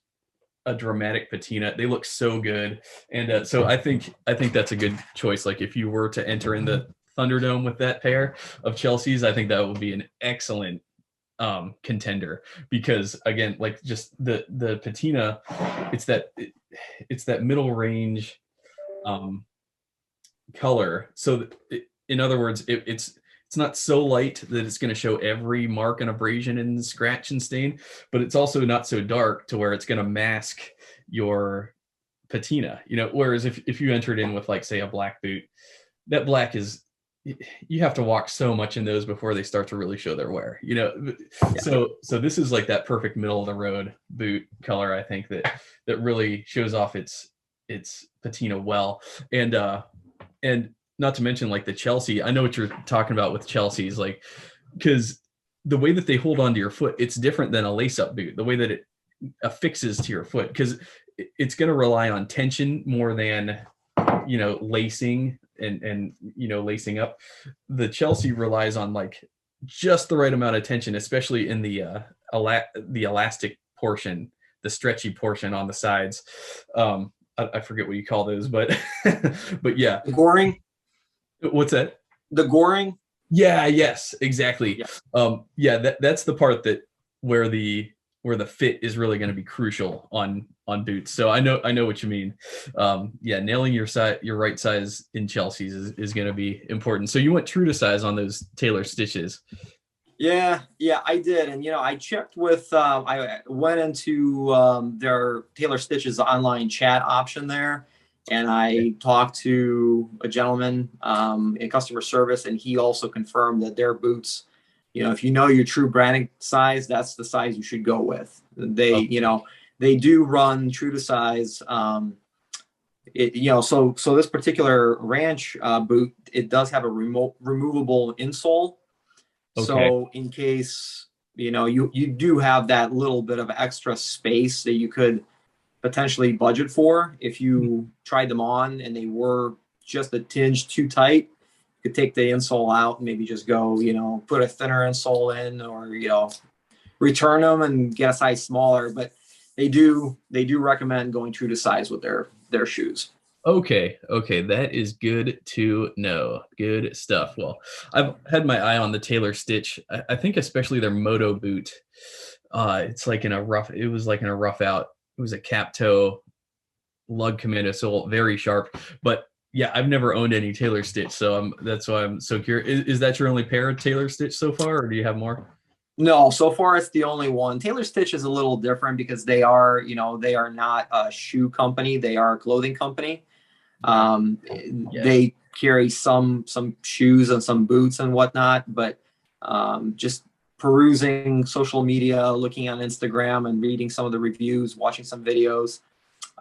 a dramatic patina. They look so good. And so I think that's a good choice. Like if you were to enter in the Thunderdome with that pair of Chelseas, I think that would be an excellent contender, because again, like just the patina, it's that middle range color. So in other words, it's not so light that it's going to show every mark and abrasion and scratch and stain, but it's also not so dark to where it's going to mask your patina, whereas if you entered in with like, say, a black boot, that black is, you have to walk so much in those before they start to really show their wear, Yeah. So this is like that perfect middle of the road boot color, I think, that really shows off its patina well. And And not to mention like the Chelsea, I know what you're talking about with Chelsea's, like, because the way that they hold onto your foot, it's different than a lace-up boot. The way that it affixes to your foot, because it's going to rely on tension more than, you know, lacing and you know, lacing up. The Chelsea relies on like just the right amount of tension, especially in the elastic portion, the stretchy portion on the sides. I forget what you call those, but but yeah. The goring. What's that? The goring. Yeah. Yes. Exactly. Yeah. Yeah. That's the part that where the fit is really going to be crucial on boots. So I know what you mean. Yeah, nailing your right size in Chelsea's is going to be important. So you went true to size on those tailor stitches. Yeah, I did. And, you know, I checked with, I went into their Tailor Stitches online chat option there. And I talked to a gentleman in customer service, and he also confirmed that their boots, you know, if you know your true branding size, that's the size you should go with. They, you know, they do run true to size. You know, so this particular ranch boot, it does have a removable insole. Okay. So in case, you know, you do have that little bit of extra space that you could potentially budget for if you tried them on and they were just a tinge too tight, you could take the insole out and maybe just go, you know, put a thinner insole in, or, you know, return them and get a size smaller. But they do recommend going true to size with their shoes. Okay, that is good to know. Good stuff. Well, I've had my eye on the Tailor Stitch. I think especially their Moto boot. It's like it was like in a rough out. It was a cap toe lug commando sole, very sharp. But yeah, I've never owned any Tailor Stitch, so that's why I'm so curious. Is that your only pair of Tailor Stitch so far, or do you have more? No, so far it's the only one. Tailor Stitch is a little different because they are, you know, they are not a shoe company. They are a clothing company. They carry some shoes and some boots and whatnot, but just perusing social media, looking on Instagram and reading some of the reviews, watching some videos.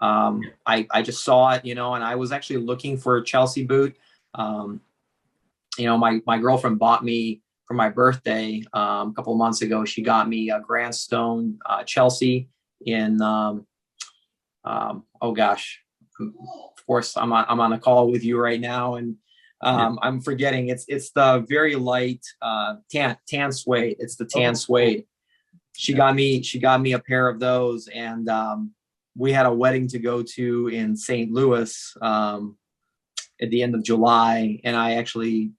I just saw it, you know, and I was actually looking for a Chelsea boot. You know, my girlfriend bought me for my birthday a couple of months ago. She got me a Grandstone Chelsea in oh gosh. Of course, I'm on a call with you right now, and I'm forgetting. It's the very light tan suede. It's the tan suede. She got me a pair of those, and we had a wedding to go to in St. Louis at the end of July, and I actually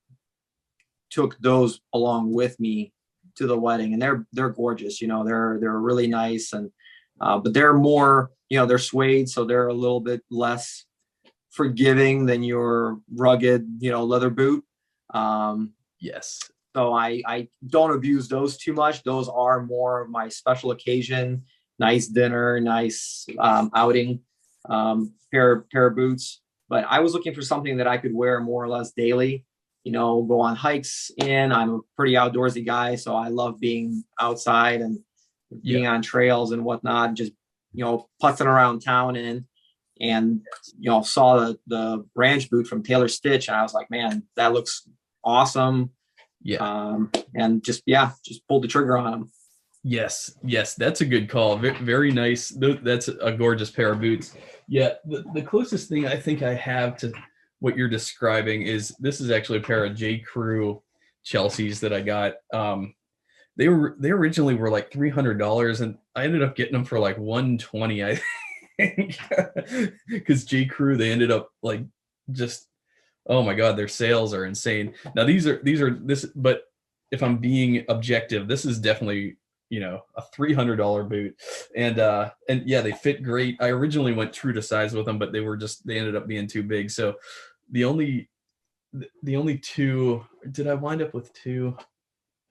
took those along with me to the wedding, and they're gorgeous. You know, they're really nice, and but they're more, you know, they're suede, so they're a little bit less forgiving than your rugged, you know, leather boot. Yes. So I don't abuse those too much. Those are more of my special occasion, nice dinner, nice outing pair of boots. But I was looking for something that I could wear more or less daily, you know, go on hikes in. I'm a pretty outdoorsy guy, so I love being outside and being on trails and whatnot, just, you know, putzing around town and you know, saw the ranch boot from Tailor Stitch, and I was like, man, that looks awesome. And just pulled the trigger on them. Yes, that's a good call. Very nice. That's a gorgeous pair of boots. Yeah, the closest thing I think I have to what you're describing is this is actually a pair of J. Crew Chelsea's that I got. They originally were like $300, and I ended up getting them for like $120, I think, because J. Crew, they ended up like just, oh my God, their sales are insane. Now these are this, but if I'm being objective, this is definitely, you know, a $300 boot, and yeah, they fit great. I originally went true to size with them, but they ended up being too big. So the only two, did I wind up with two?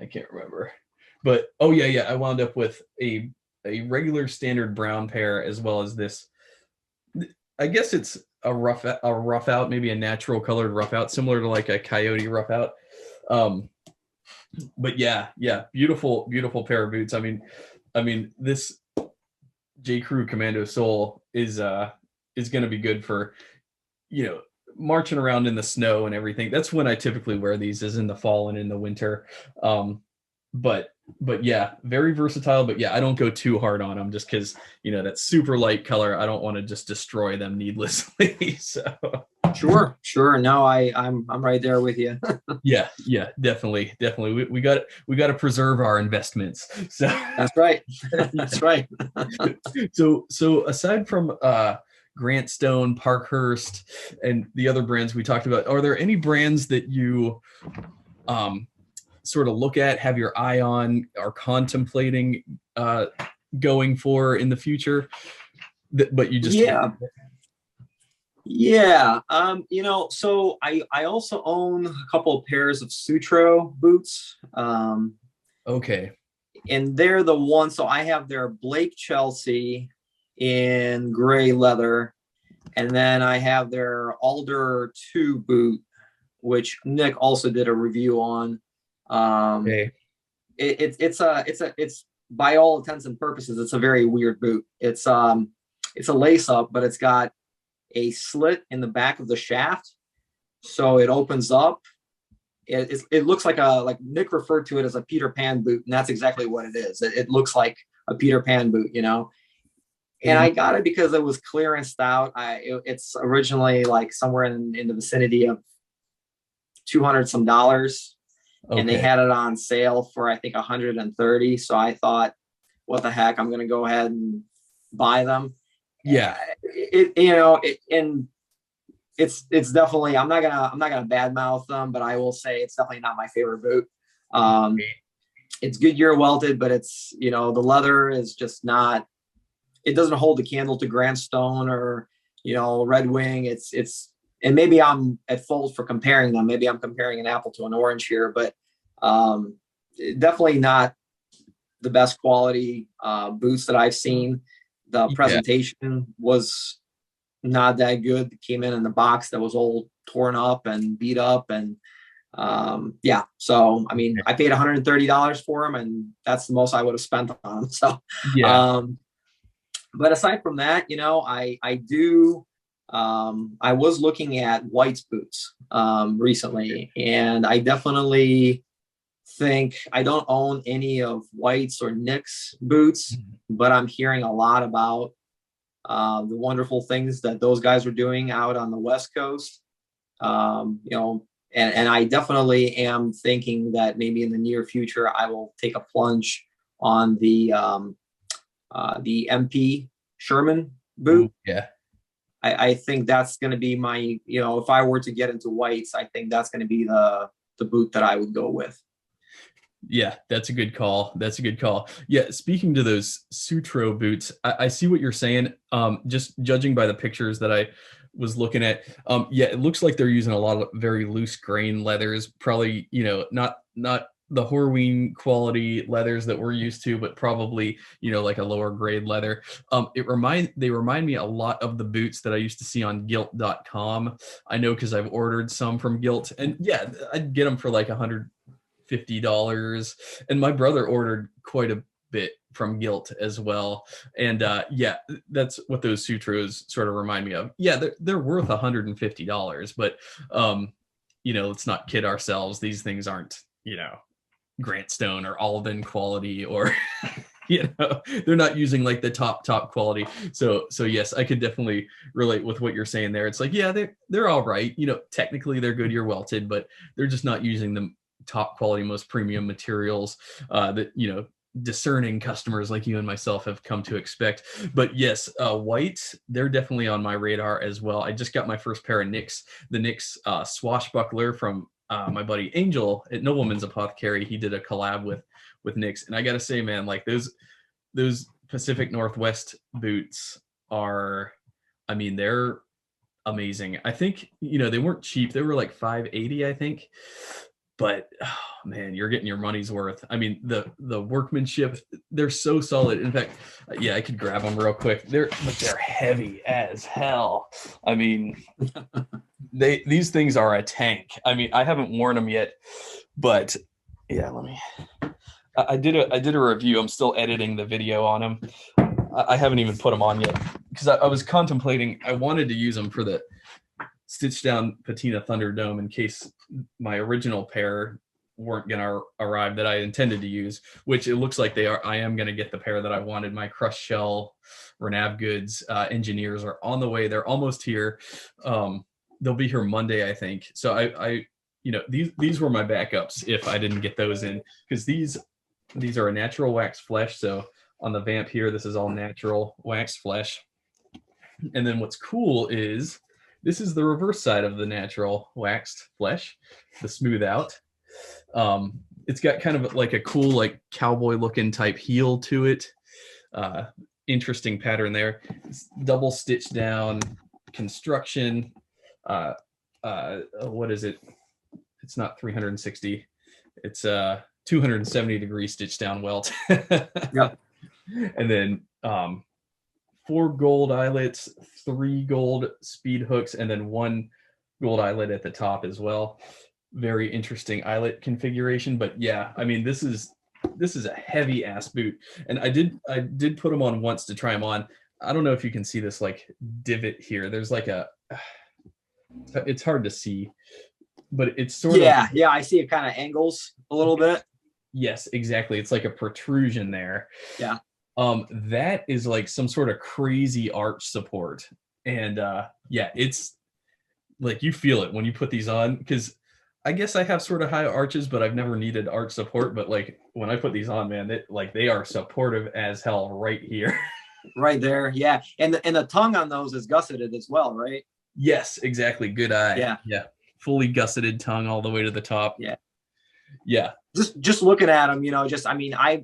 I can't remember. But oh yeah, I wound up with a regular standard brown pair, as well as this. I guess it's a rough out, maybe a natural colored rough out, similar to like a coyote rough out. But yeah, beautiful pair of boots. I mean this J. Crew Commando sole is going to be good for, you know, marching around in the snow and everything. That's when I typically wear these, is in the fall and in the winter. But yeah, very versatile. But yeah, I don't go too hard on them just because, you know, that super light color, I don't want to just destroy them needlessly. So Sure. No, I'm right there with you. yeah, definitely. We got to preserve our investments. So that's right. That's right. So aside from Grant Stone, Parkhurst, and the other brands we talked about, are there any brands that you sort of look at, have your eye on, are contemplating going for in the future, but you just Yeah. You know, so I also own a couple of pairs of Sutro boots. Okay. And they're the ones, so I have their Blake Chelsea in gray leather, and then I have their Alder 2 boot, which Nick also did a review on. Okay. It's by all intents and purposes, it's a very weird boot. It's a lace up, but it's got a slit in the back of the shaft, so it opens up. It looks like Nick referred to it as a Peter Pan boot, and that's exactly what it is. It looks like a Peter Pan boot, you know. And I got it because it was clearanced out. It's originally like somewhere in the vicinity of $200 some. Okay. And they had it on sale for, I think, 130. So I thought, what the heck, I'm going to go ahead and buy them. Yeah. And it's definitely, I'm not gonna badmouth them, but I will say it's definitely not my favorite boot. It's Goodyear welted, but it's, you know, the leather is just not, it doesn't hold the candle to Grant Stone or, you know, Red Wing. It's and maybe I'm at fault for comparing them. Maybe I'm comparing an apple to an orange here, but definitely not the best quality boots that I've seen. The presentation was not that good. It came in the box that was all torn up and beat up, and so I mean, I paid $130 for them, and that's the most I would have spent on them. So but aside from that, you know, I was looking at White's boots recently, and I definitely think, I don't own any of White's or Nick's boots, but I'm hearing a lot about the wonderful things that those guys are doing out on the West Coast. You know, and I definitely am thinking that maybe in the near future I will take a plunge on the MP Sherman boot. I think that's going to be my, you know, if I were to get into White's, I think that's going to be the boot that I would go with. Yeah, that's a good call. Yeah, speaking to those Sutro boots, I see what you're saying. Just judging by the pictures that I was looking at, it looks like they're using a lot of very loose grain leathers, probably, you know, not the Horween quality leathers that we're used to, but probably, you know, like a lower grade leather. They remind me a lot of the boots that I used to see on gilt.com. I know because I've ordered some from Gilt, and yeah, I'd get them for like $150. And my brother ordered quite a bit from Gilt as well. And that's what those Sutros sort of remind me of. Yeah, they're worth $150, but you know, let's not kid ourselves. These things aren't, you know, Grant Stone or Alden quality, or you know, they're not using like the top quality. So yes, I could definitely relate with what you're saying there. It's like, yeah, they're all right. You know, technically they're Goodyear welted, but they're just not using the top quality, most premium materials that, you know, discerning customers like you and myself have come to expect. But yes, White, they're definitely on my radar as well. I just got my first pair of the Nick's swashbuckler from my buddy Angel at Nobleman's Apothecary. He did a collab with Nick's, and I gotta say, man, like those Pacific Northwest boots are, I mean, they're amazing. I think, you know, they weren't cheap. They were like $580, I think. But oh, man, you're getting your money's worth. I mean, the workmanship, they're so solid. In fact, I could grab them real quick. They're heavy as hell. I mean, these things are a tank. I mean, I haven't worn them yet, but yeah, I did a review. I'm still editing the video on them. I haven't even put them on yet because I was contemplating. I wanted to use them for the stitched down Patina Thunderdome in case my original pair weren't going to arrive that I intended to use, which it looks like they are. I am going to get the pair that I wanted. My crushed shell Renav Goods engineers are on the way. They're almost here. They'll be here Monday, I think. So I these were my backups if I didn't get those in, because these are a natural wax flesh. So on the vamp here, this is all natural wax flesh. And then what's cool is this is the reverse side of the natural waxed flesh, the smooth out. It's got kind of like a cool, like cowboy looking type heel to it. Interesting pattern there. It's double stitched down construction. What is it? It's not 360. It's 270 degree stitch down welt. Yep. And then 4 gold eyelets, 3 gold speed hooks, and then 1 gold eyelet at the top as well. Very interesting eyelet configuration. But yeah, I mean, this is a heavy ass boot, and I did put them on once to try them on. I don't know if you can see this like divot here. There's like it's hard to see, but it's sort of, yeah, I see it kind of angles a little bit. Yes, exactly. It's like a protrusion there. Yeah. That is like some sort of crazy arch support. And yeah, it's like you feel it when you put these on, because I guess I have sort of high arches, but I've never needed arch support. But like when I put these on, man, they are supportive as hell right here. Right there. Yeah. And the tongue on those is gusseted as well, right? Yes, exactly. Good eye. Yeah. Yeah. Fully gusseted tongue all the way to the top. Yeah. Yeah. Just looking at them,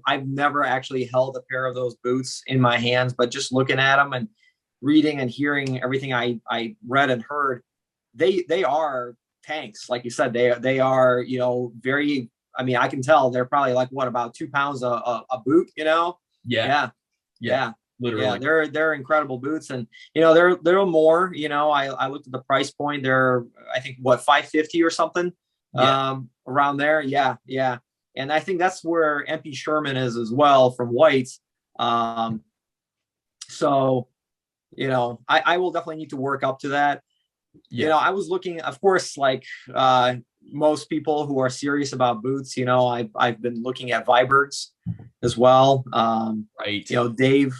I've never actually held a pair of those boots in my hands, but just looking at them and reading and hearing everything I read and heard, they are tanks. Like you said, they are, very, I can tell they're probably like about 2 pounds a boot, Yeah. Literally. Yeah, they're incredible boots, and they're more. I looked at the price point. They're, I think, what, $550 or something, around there. Yeah. And I think that's where MP Sherman is as well, from White's. So, I will definitely need to work up to that. Yeah. I was looking, of course, like most people who are serious about boots, I've been looking at Vibergs as well. Right. Dave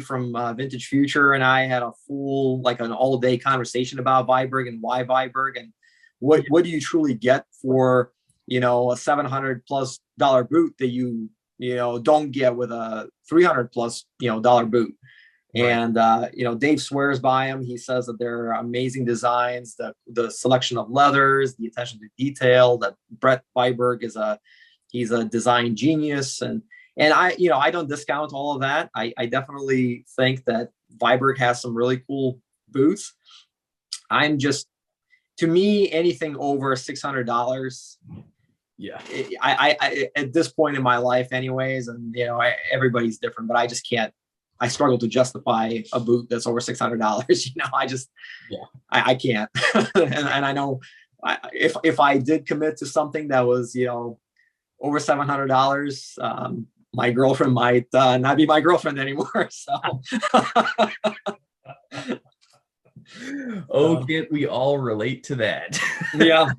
from Vintage Future and I had a full, like an all day conversation about Viberg and why Viberg and what do you truly get for, a $700+ boot that you don't get with a $300+ dollar boot. Right. And Dave swears by them. He says that they're amazing designs, the selection of leathers, the attention to detail. That Brett Viberg he's a design genius, and I don't discount all of that. I definitely think that Viberg has some really cool boots. To me, anything over $600. Yeah. I at this point in my life, anyways, and everybody's different, but I just can't. I struggle to justify a boot that's over $600. I can't. and I know if I did commit to something that was, over $700, my girlfriend might not be my girlfriend anymore. So. Oh, can't we all relate to that? Yeah.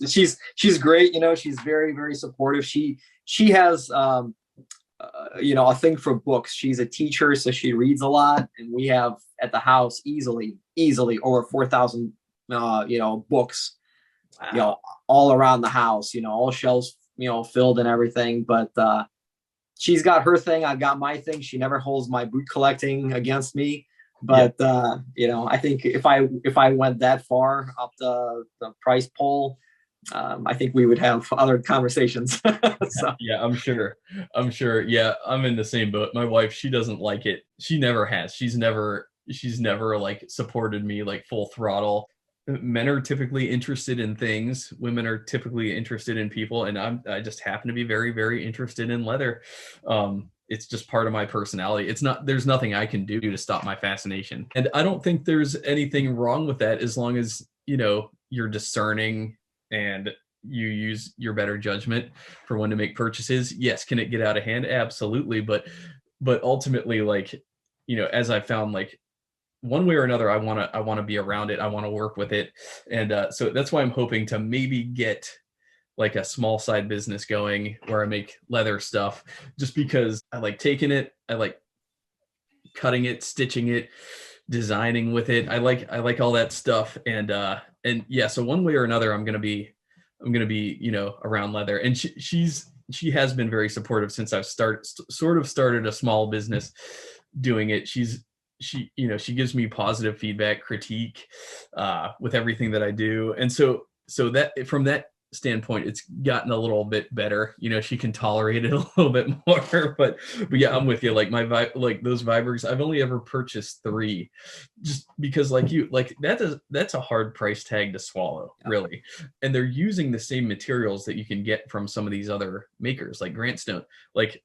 She's great. She's very, very supportive. She has, a thing for books. She's a teacher, so she reads a lot, and we have at the house easily over 4,000 books. Wow. All around the house, all shelves filled and everything. But she's got her thing, I've got my thing. She never holds my boot collecting against me. But I think if I went that far up the price pole, I think we would have other conversations. So. Yeah, I'm sure. Yeah, I'm in the same boat. My wife, she doesn't like it. She never has. She's never like supported me like full throttle. Men are typically interested in things. Women are typically interested in people, and I just happen to be very, very interested in leather. It's just part of my personality. There's nothing I can do to stop my fascination. And I don't think there's anything wrong with that, as long as, you're discerning and you use your better judgment for when to make purchases. Yes. Can it get out of hand? Absolutely. But ultimately, like, as I found, like, one way or another, I want to be around it. I want to work with it. And so that's why I'm hoping to maybe get like a small side business going where I make leather stuff, just because I like taking it. I like cutting it, stitching it, designing with it. I like all that stuff. And yeah, so one way or another, I'm going to be, around leather. And she has been very supportive since I've started a small business doing it. She gives me positive feedback, critique, with everything that I do. And so that from that standpoint, it's gotten a little bit better. She can tolerate it a little bit more, but yeah, I'm with you. Like like those Vibergs, I've only ever purchased 3, just because that's a hard price tag to swallow, really. And they're using the same materials that you can get from some of these other makers, like Grant Stone. Like,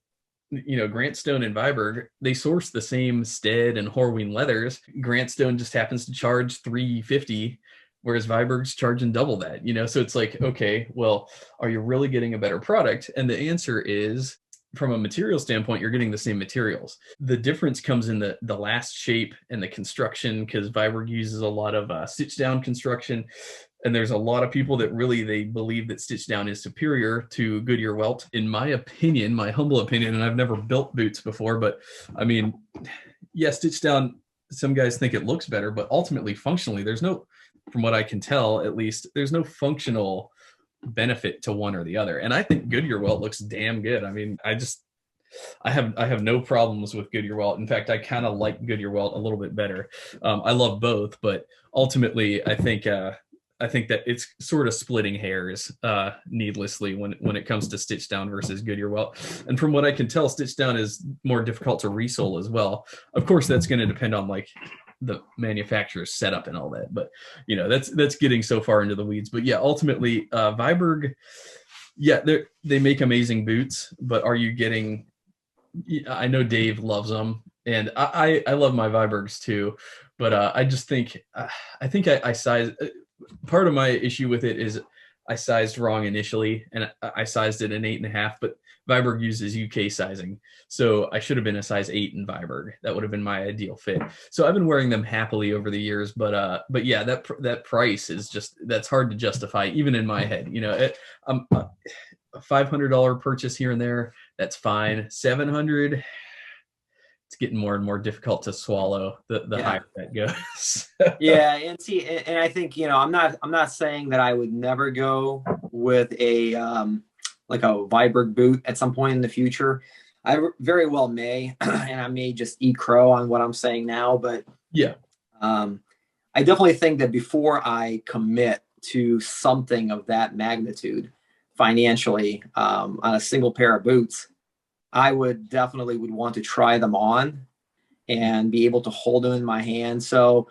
Grant Stone and Viberg, they source the same Stead and Horween leathers. Grant Stone just happens to charge $350, whereas Viberg's charging double that. So it's like, okay, well, are you really getting a better product? And the answer is, from a material standpoint, you're getting the same materials. The difference comes in the last shape and the construction, because Viberg uses a lot of stitch down construction. And there's a lot of people that they believe that stitch down is superior to Goodyear welt. In my opinion, my humble opinion, and I've never built boots before, but I mean, yeah, stitch down, some guys think it looks better, but ultimately, functionally, from what I can tell, at least, there's no functional benefit to one or the other. And I think Goodyear welt looks damn good. I mean, I have no problems with Goodyear welt. In fact, I kind of like Goodyear welt a little bit better. I love both, but ultimately, I think that it's sort of splitting hairs needlessly when it comes to stitch down versus Goodyear welt. And from what I can tell, stitch down is more difficult to resole as well. Of course, that's going to depend on like the manufacturer's setup and all that, but that's getting so far into the weeds. But yeah, ultimately, Viberg, yeah, they make amazing boots, but are you getting? I know Dave loves them, and I love my Vibergs too, but I just think I size. Part of my issue with it is I sized wrong initially, and I sized it an 8.5, but Viberg uses UK sizing. So I should have been a size 8 in Viberg. That would have been my ideal fit. So I've been wearing them happily over the years, but yeah, that price is that's hard to justify, even in my head. A $500 purchase here and there, that's fine. $700, it's getting more and more difficult to swallow the higher that goes. Yeah, and see, and I think I'm not saying that I would never go with a like a Viberg boot at some point in the future. I very well may, and I may just eat crow on what I'm saying now, but yeah, I definitely think that before I commit to something of that magnitude financially on a single pair of boots, I would definitely want to try them on and be able to hold them in my hand. So,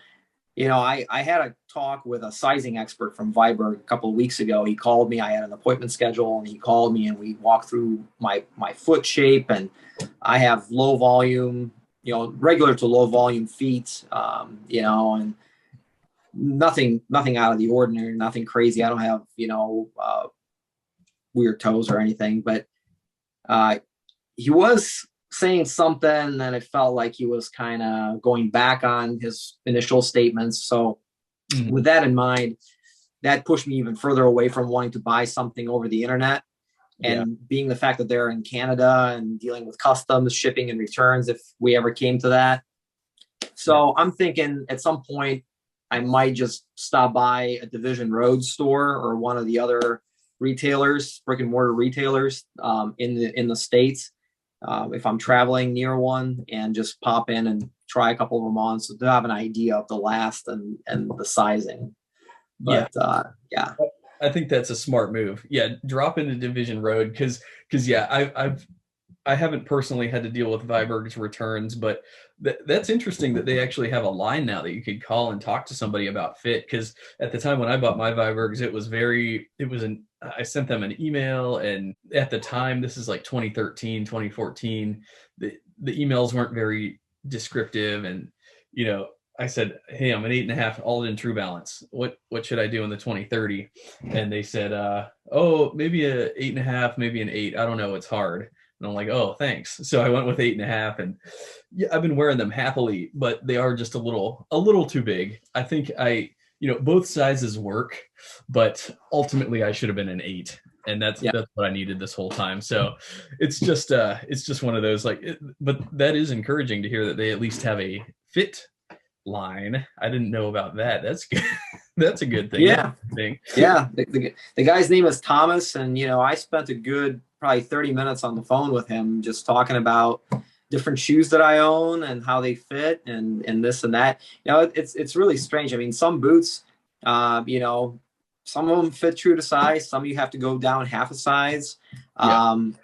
I had a talk with a sizing expert from Viberg a couple of weeks ago. He called me. I had an appointment schedule, and he called me, and we walked through my foot shape. And I have low volume, regular to low volume feet, and nothing out of the ordinary, nothing crazy. I don't have, weird toes or anything, but he was saying something, and it felt like he was kind of going back on his initial statements. So with that in mind, that pushed me even further away from wanting to buy something over the internet. And being the fact that they're in Canada and dealing with customs, shipping, and returns, if we ever came to that. So I'm thinking at some point I might just stop by a Division Road store or one of the other retailers, brick and mortar retailers in the States. If I'm traveling near one, and just pop in and try a couple of them on, so to have an idea of the last and the sizing. But yeah, I think that's a smart move. Yeah, drop into Division Road, because I haven't personally had to deal with Viberg's returns, but that's interesting that they actually have a line now that you could call and talk to somebody about fit. Because at the time when I bought my Vibergs, I sent them an email, and at the time, this is like 2013, 2014, the emails weren't very descriptive. And, I said, hey, I'm an 8.5 all in True Balance. What should I do in the 2030? And they said, oh, maybe a 8.5, maybe an 8. I don't know. It's hard. And I'm like, oh, thanks. So I went with 8.5, and yeah, I've been wearing them happily, but they are just a little too big. I think both sizes work, but ultimately I should have been an 8. And that's what I needed this whole time. So it's just one of those, like, but that is encouraging to hear that they at least have a fit line. I didn't know about that. That's good. That's a good thing. Yeah. Yeah. The guy's name is Thomas. And, I spent a good probably 30 minutes on the phone with him, just talking about different shoes that I own and how they fit and this and that. It's really strange. I mean, some boots, some of them fit true to size. Some you have to go down half a size.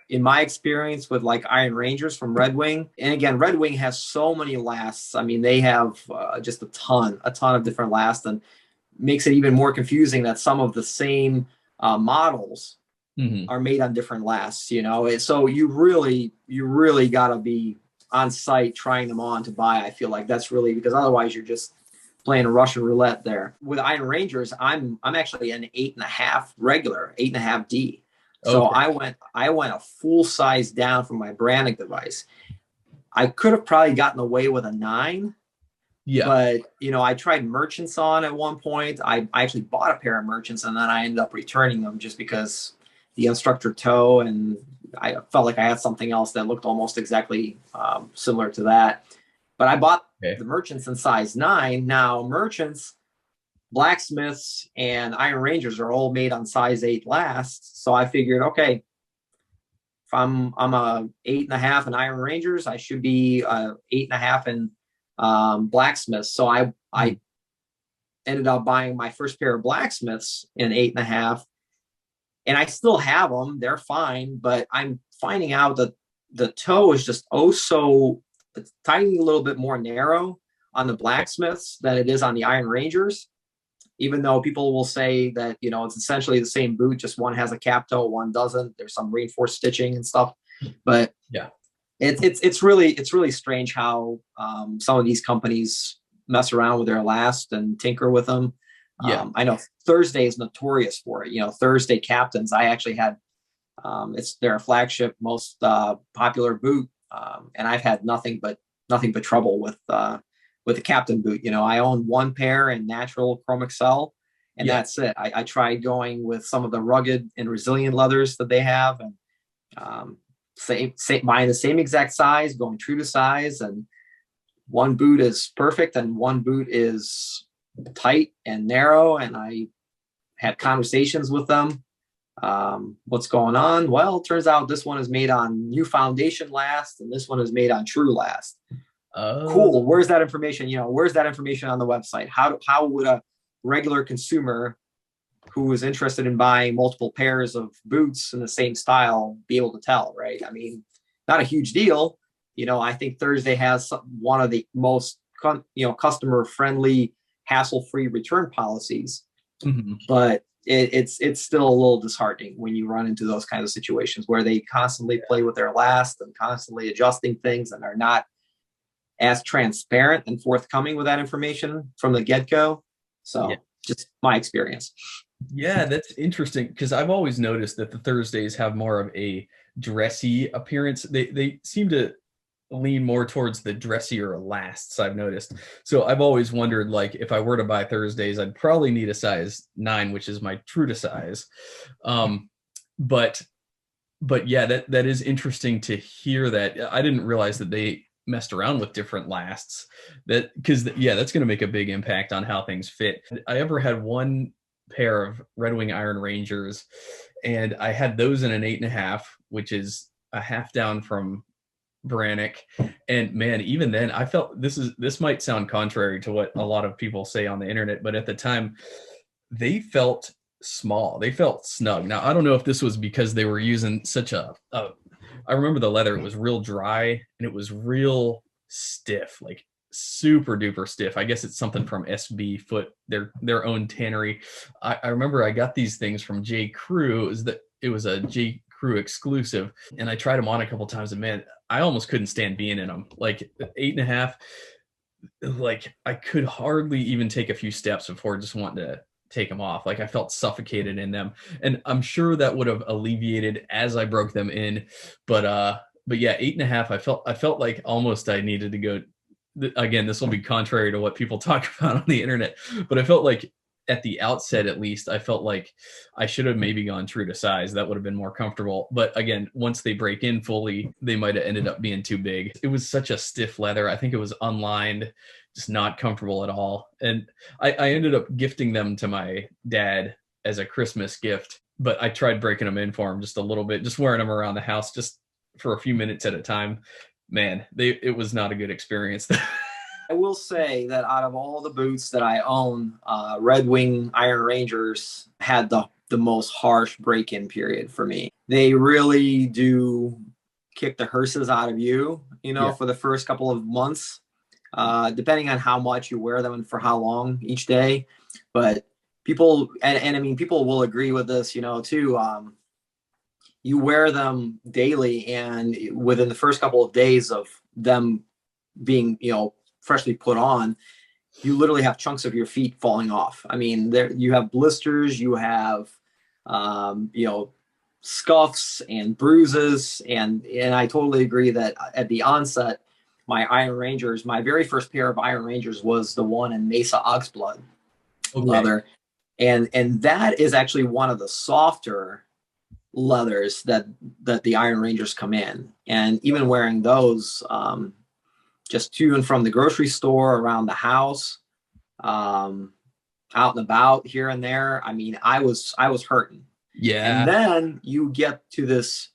In my experience with like Iron Rangers from Red Wing, and again, Red Wing has so many lasts. I mean, they have just a ton of different lasts, and makes it even more confusing that some of the same models are made on different lasts. So you really got to be on site trying them on to buy. I feel like that's really, because otherwise you're just playing Russian roulette there. With Iron Rangers, I'm actually an 8.5 regular, 8.5D. So okay. I went a full size down from my branding device. I could have probably gotten away with a 9. Yeah. But, I tried merchants on at one point. I actually bought a pair of merchants, and then I ended up returning them just because the instructor toe, and I felt like I had something else that looked almost exactly similar to that. But I bought the merchants in size 9. Now, merchants, blacksmiths, and Iron Rangers are all made on size 8 lasts. So I figured, okay, if I'm a 8.5 in Iron Rangers, I should be 8.5 in blacksmiths. So I ended up buying my first pair of blacksmiths in 8.5, and I still have them. They're fine, but I'm finding out that the toe is just so a tiny little bit more narrow on the blacksmiths than it is on the Iron Rangers, even though people will say that, it's essentially the same boot, just one has a cap toe, one doesn't. There's some reinforced stitching and stuff, but yeah, it's really strange how some of these companies mess around with their last and tinker with them. Yeah, I know Thursday is notorious for it. Thursday Captains, I actually had, it's their flagship, most popular boot. And I've had nothing but trouble with the Captain boot. I own one pair in natural Chrome Excel, and that's it. I tried going with some of the rugged and resilient leathers that they have, and buying the same exact size, going true to size, and one boot is perfect and one boot is tight and narrow. And I had conversations with them. What's going on? Well, it turns out this one is made on new foundation last, and this one is made on true last. Cool. Where's that information? Where's that information on the website? How would a regular consumer who is interested in buying multiple pairs of boots in the same style be able to tell, right? I mean, not a huge deal. I think Thursday has one of the most, customer friendly, hassle-free return policies, but it's still a little disheartening when you run into those kinds of situations where they constantly play with their last and constantly adjusting things and are not as transparent and forthcoming with that information from the get-go. So just my experience. Yeah, that's interesting, because I've always noticed that the Thursdays have more of a dressy appearance. They seem to lean more towards the dressier lasts, I've noticed. So I've always wondered, like, if I were to buy Thursdays, I'd probably need a size 9, which is my true to size. But yeah, that is interesting to hear that. I didn't realize that they messed around with different lasts, because that's going to make a big impact on how things fit. I ever had one pair of Red Wing Iron Rangers, and I had those in an 8.5, which is a half down from Brannick. And man, even then I felt, this might sound contrary to what a lot of people say on the internet, but at the time they felt small, they felt snug. Now I don't know if this was because they were using such I remember the leather, it was real dry and it was real stiff, like super duper stiff. I guess it's something from SB Foot, their own tannery. I remember I got these things from J. Crew. It was a J. Crew exclusive, and I tried them on a couple times, and man, I almost couldn't stand being in them. Like 8.5, like I could hardly even take a few steps before just wanting to take them off. Like I felt suffocated in them, and I'm sure that would have alleviated as I broke them in, but but yeah, 8.5. I felt like almost I needed to go. Again, this will be contrary to what people talk about on the internet, but I felt like at the outset, at least, I felt like I should have maybe gone true to size. That would have been more comfortable. But again, once they break in fully, they might have ended up being too big. It was such a stiff leather. I think it was unlined, just not comfortable at all. And I ended up gifting them to my dad as a Christmas gift. But I tried breaking them in for him just a little bit, just wearing them around the house just for a few minutes at a time. Man, it was not a good experience. I will say that out of all the boots that I own, Red Wing Iron Rangers had the most harsh break-in period for me. They really do kick the hearses out of you, for the first couple of months, depending on how much you wear them and for how long each day. But people, and I mean, people will agree with this, too. You wear them daily, and within the first couple of days of them being, freshly put on, you literally have chunks of your feet falling off. I mean, there you have blisters, you have, scuffs and bruises. And I totally agree that at the onset, my very first pair of Iron Rangers was the one in Mesa Oxblood leather. And that is actually one of the softer leathers that the Iron Rangers come in. And even wearing those, just to and from the grocery store, around the house, out and about here and there. I mean, I was hurting. Yeah. And then you get to this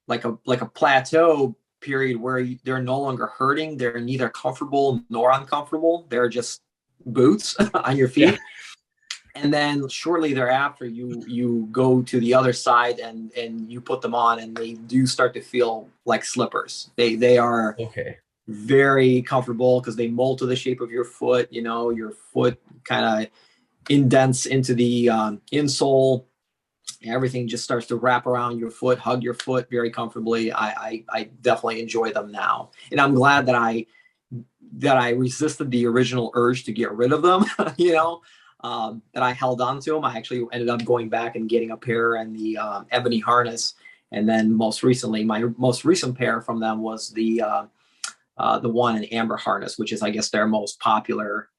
like a plateau period where they're no longer hurting. They're neither comfortable nor uncomfortable. They're just boots on your feet. Yeah. And then shortly thereafter, you go to the other side and you put them on, and they do start to feel like slippers. They are very comfortable because they mold to the shape of your foot. Your foot kind of indents into the insole. Everything just starts to wrap around your foot, hug your foot very comfortably. I definitely enjoy them now, and I'm glad that I resisted the original urge to get rid of them. That I held on to them. I actually ended up going back and getting a pair in the ebony harness. And then most recently, my most recent pair from them was the one in amber harness, which is, I guess, their most popular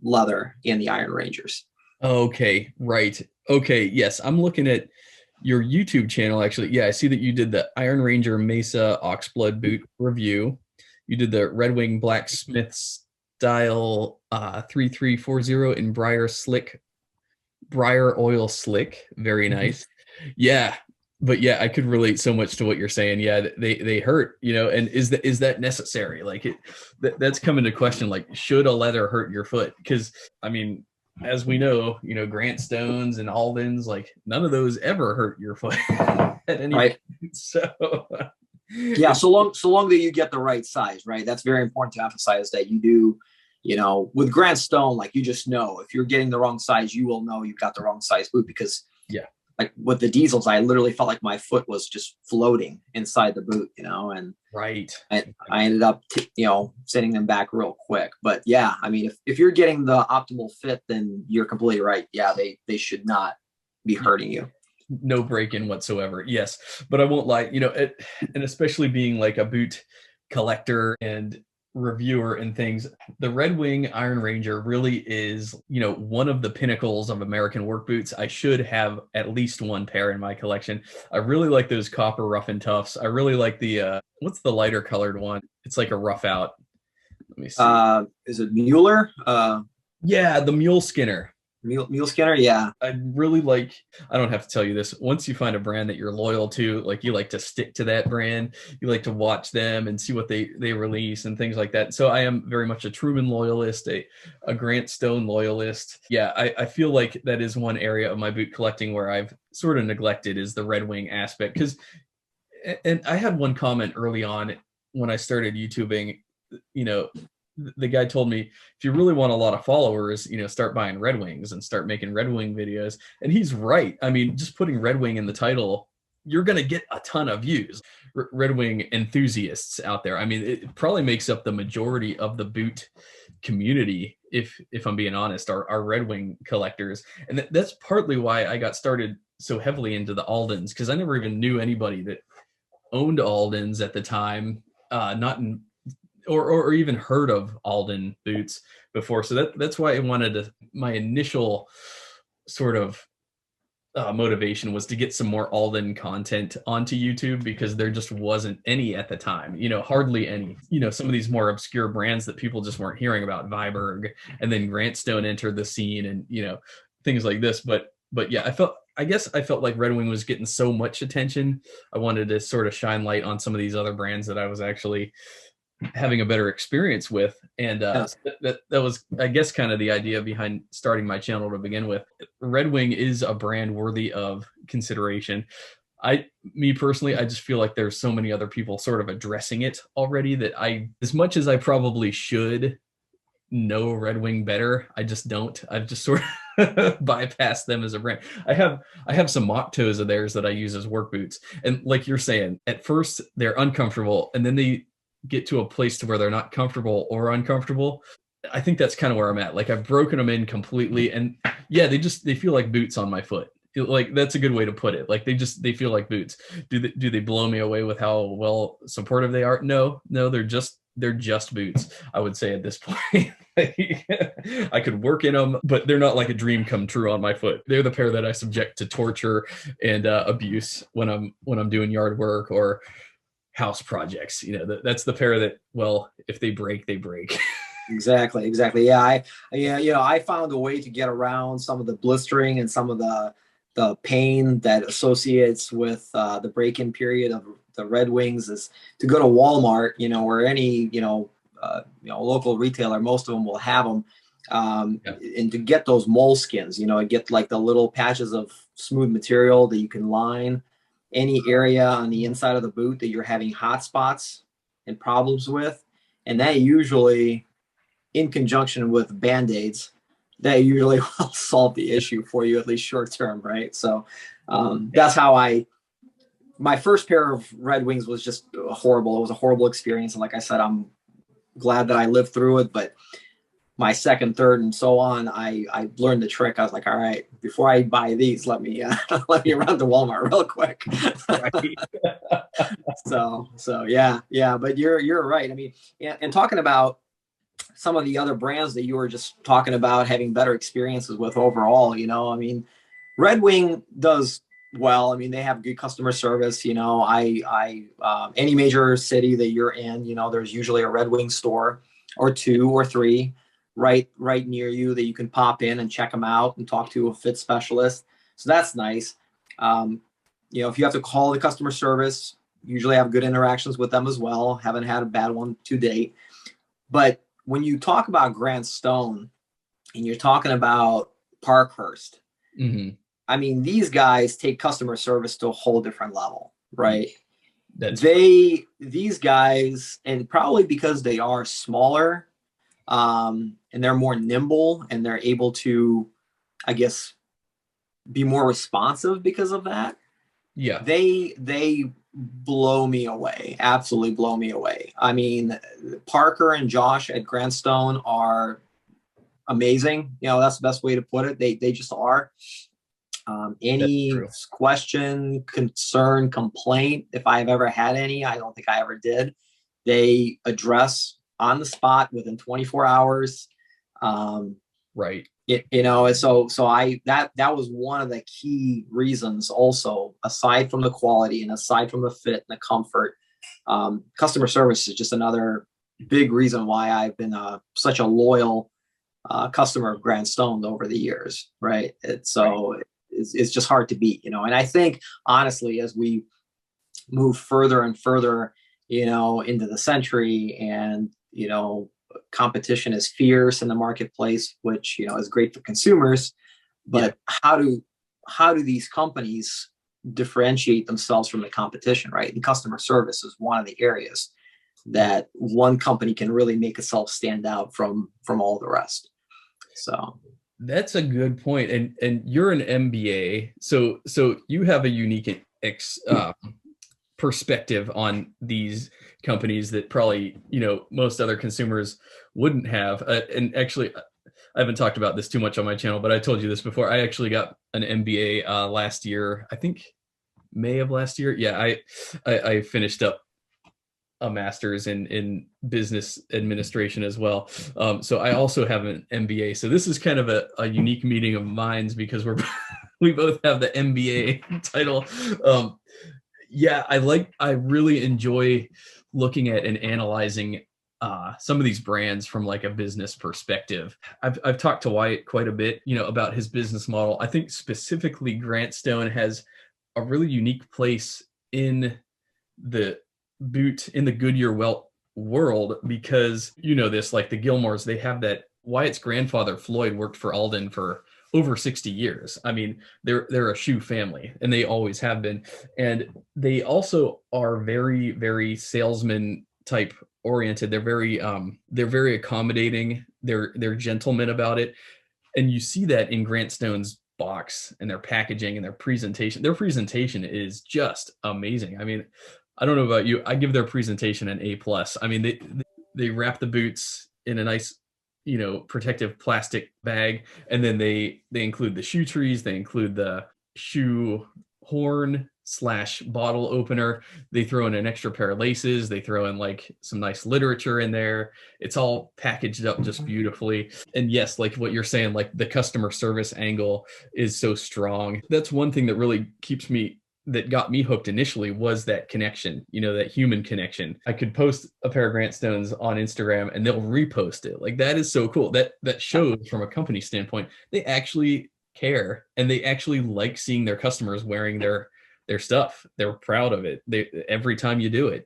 leather in the Iron Rangers. Okay, right. Okay, yes. I'm looking at your YouTube channel, actually. Yeah, I see that you did the Iron Ranger Mesa Oxblood boot review. You did the Red Wing Blacksmith style 3340 in Briar Oil Slick. Very nice. Yeah. But yeah, I could relate so much to what you're saying. Yeah, they hurt, and is that necessary? Like that's come into question. Like, should a leather hurt your foot? Because I mean, as we know, Grant Stones and Aldens, like none of those ever hurt your foot at any point. So yeah, so long that you get the right size, right? That's very important to emphasize that you do. With Grant Stone, like, you just know if you're getting the wrong size, you will know you've got the wrong size boot, because like with the diesels, I literally felt like my foot was just floating inside the boot, and I ended up, sending them back real quick. But yeah, I mean, if you're getting the optimal fit, then you're completely right. Yeah, they should not be hurting you. No break-in whatsoever. Yes, but I won't lie, and especially being like a boot collector and reviewer and things, the Red Wing Iron Ranger really is, one of the pinnacles of American work boots. I should have at least one pair in my collection. I really like those copper rough and toughs. I really like the what's the lighter colored one? It's like a rough out. Let me see. Is it Mueller? Yeah, the Mule Skinner. Mule Skinner, yeah. I really like, I don't have to tell you this, once you find a brand that you're loyal to, like, you like to stick to that brand, you like to watch them and see what they release and things like that. So I am very much a Truman loyalist, a Grant Stone loyalist. Yeah, I feel like that is one area of my boot collecting where I've sort of neglected, is the Red Wing aspect. Because, and I had one comment early on when I started YouTubing, the guy told me, if you really want a lot of followers, start buying Red Wings and start making Red Wing videos. And he's right. I mean, just putting Red Wing in the title, you're going to get a ton of views. Red Wing enthusiasts out there. I mean, it probably makes up the majority of the boot community, if I'm being honest, are Red Wing collectors. And that's partly why I got started so heavily into the Aldens, because I never even knew anybody that owned Alden's at the time, not in, or even heard of Alden boots before. So that's why I wanted to, my initial sort of motivation was to get some more Alden content onto YouTube, because there just wasn't any at the time, hardly any. Some of these more obscure brands that people just weren't hearing about, Viberg, and then Grant Stone entered the scene, and things like this. But yeah, I guess I felt like Red Wing was getting so much attention. I wanted to sort of shine light on some of these other brands that I was actually having a better experience with. And that was, I guess, kind of the idea behind starting my channel to begin with. Red Wing is a brand worthy of consideration. Me personally, I just feel like there's so many other people sort of addressing it already that as much as I probably should know Red Wing better, I just don't. I've just sort of bypassed them as a brand. I have some mock toes of theirs that I use as work boots. And like you're saying, at first they're uncomfortable, and then they get to a place to where they're not comfortable or uncomfortable. I think that's kind of where I'm at. Like, I've broken them in completely, and yeah, they feel like boots on my foot. Like, that's a good way to put it. Like, they feel like boots. Do they blow me away with how well supportive they are? No, they're just boots, I would say at this point. I could work in them, but they're not like a dream come true on my foot. They're the pair that I subject to torture and abuse when I'm doing yard work or house projects. That's the pair that, well, if they break, they break. Exactly. Yeah. I found a way to get around some of the blistering and some of the pain that associates with the break-in period of the Red Wings, is to go to Walmart, or any, local retailer. Most of them will have them. And to get those moleskins, get like the little patches of smooth material that you can line any area on the inside of the boot that you're having hot spots and problems with. And that usually, in conjunction with Band-Aids, that usually will solve the issue for you, at least short term, right? So that's how my first pair of Red Wings was just horrible. It was a horrible experience. And like I said, I'm glad that I lived through it. But my second, third, and so on, I learned the trick. I was like, all right, before I buy these, let me run to Walmart real quick. So yeah. But you're right. I mean, and talking about some of the other brands that you were just talking about having better experiences with overall, I mean, Red Wing does well. I mean, they have good customer service. Any major city that you're in, there's usually a Red Wing store or two or three right near you that you can pop in and check them out and talk to a fit specialist. So that's nice. If you have to call the customer service, usually have good interactions with them as well. Haven't had a bad one to date. But when you talk about Grant Stone and you're talking about Parkhurst, mm-hmm. I mean, these guys take customer service to a whole different level, right? These guys, and probably because they are smaller, and they're more nimble, and they're able to, I guess, be more responsive because of that. Yeah. They blow me away. Absolutely blow me away. I mean, Parker and Josh at Grant Stone are amazing. That's the best way to put it. They just are. Any question, concern, complaint, if I've ever had any, I don't think I ever did, they address on the spot within 24 hours. Right. That was one of the key reasons also, aside from the quality and aside from the fit and the comfort. Customer service is just another big reason why I've been such a loyal customer of Grant Stone over the years. Right. It's just hard to beat, and I think honestly, as we move further and further, into the century, and, competition is fierce in the marketplace, which, is great for consumers, but how do these companies differentiate themselves from the competition, right? And customer service is one of the areas that one company can really make itself stand out from all the rest. So that's a good point. And you're an MBA, so you have a unique perspective on these companies that probably, most other consumers wouldn't have. And actually, I haven't talked about this too much on my channel, but I told you this before. I actually got an MBA last year. I think May of last year. Yeah, I finished up a master's in business administration as well. So I also have an MBA. So this is kind of a unique meeting of minds because we both have the MBA title. Yeah, I really enjoy looking at and analyzing some of these brands from like a business perspective. I've talked to Wyatt quite a bit, about his business model. I think specifically Grant Stone has a really unique place in the Goodyear welt world because this, like the Gilmores, they have that. Wyatt's grandfather Floyd worked for Alden for over 60 years. I mean, they're a shoe family, and they always have been. And they also are very, very salesman type oriented. They're very accommodating. They're gentlemen about it, and you see that in Grant Stone's box and their packaging and their presentation. Their presentation is just amazing. I mean, I don't know about you. I give their presentation an A+. I mean, they wrap the boots in a nice, protective plastic bag, and then they include the shoe trees. They include the shoe horn / bottle opener. They throw in an extra pair of laces. They throw in like some nice literature in there. It's all packaged up just beautifully. And yes, like what you're saying, like the customer service angle is so strong. That's one thing that really that got me hooked initially was that connection, that human connection. I could post a pair of Grant Stones on Instagram and they'll repost it. Like that is so cool. That shows from a company standpoint, they actually care and they actually like seeing their customers wearing their stuff. They're proud of it. Every time you do it,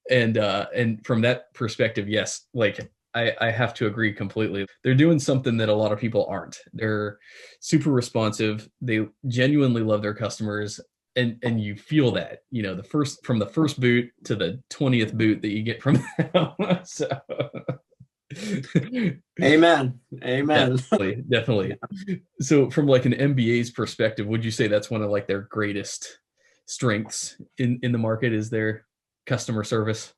and from that perspective, yes, like I have to agree completely. They're doing something that a lot of people aren't. They're super responsive. They genuinely love their customers. And you feel that, from the first boot to the 20th boot that you get from them. So. Amen. Definitely. So from like an MBA's perspective, would you say that's one of like their greatest strengths in the market is their customer service?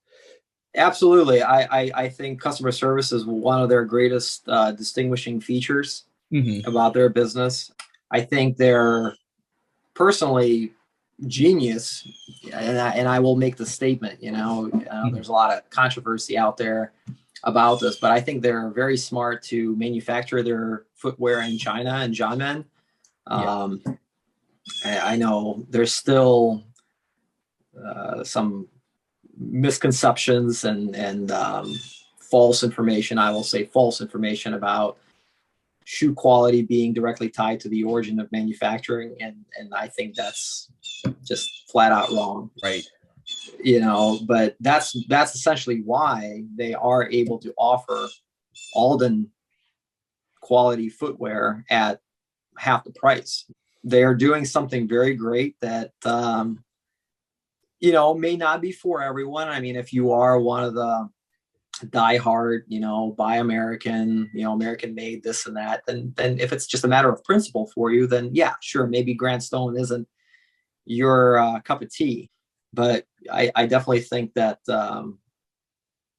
Absolutely. I think customer service is one of their greatest distinguishing features about their business. I think they're personally genius, and I will make the statement, there's a lot of controversy out there about this, but I think they're very smart to manufacture their footwear in China and Xiamen. I know there's still some misconceptions and false information. I will say false information about shoe quality being directly tied to the origin of manufacturing, and I think that's just flat out wrong. Right. But that's essentially why they are able to offer Alden quality footwear at half the price. They are doing something very great that may not be for everyone. I mean, if you are one of the diehard, buy American, American made this and that, then if it's just a matter of principle for you, then yeah, sure, maybe Grant Stone isn't your cup of tea. But I definitely think that,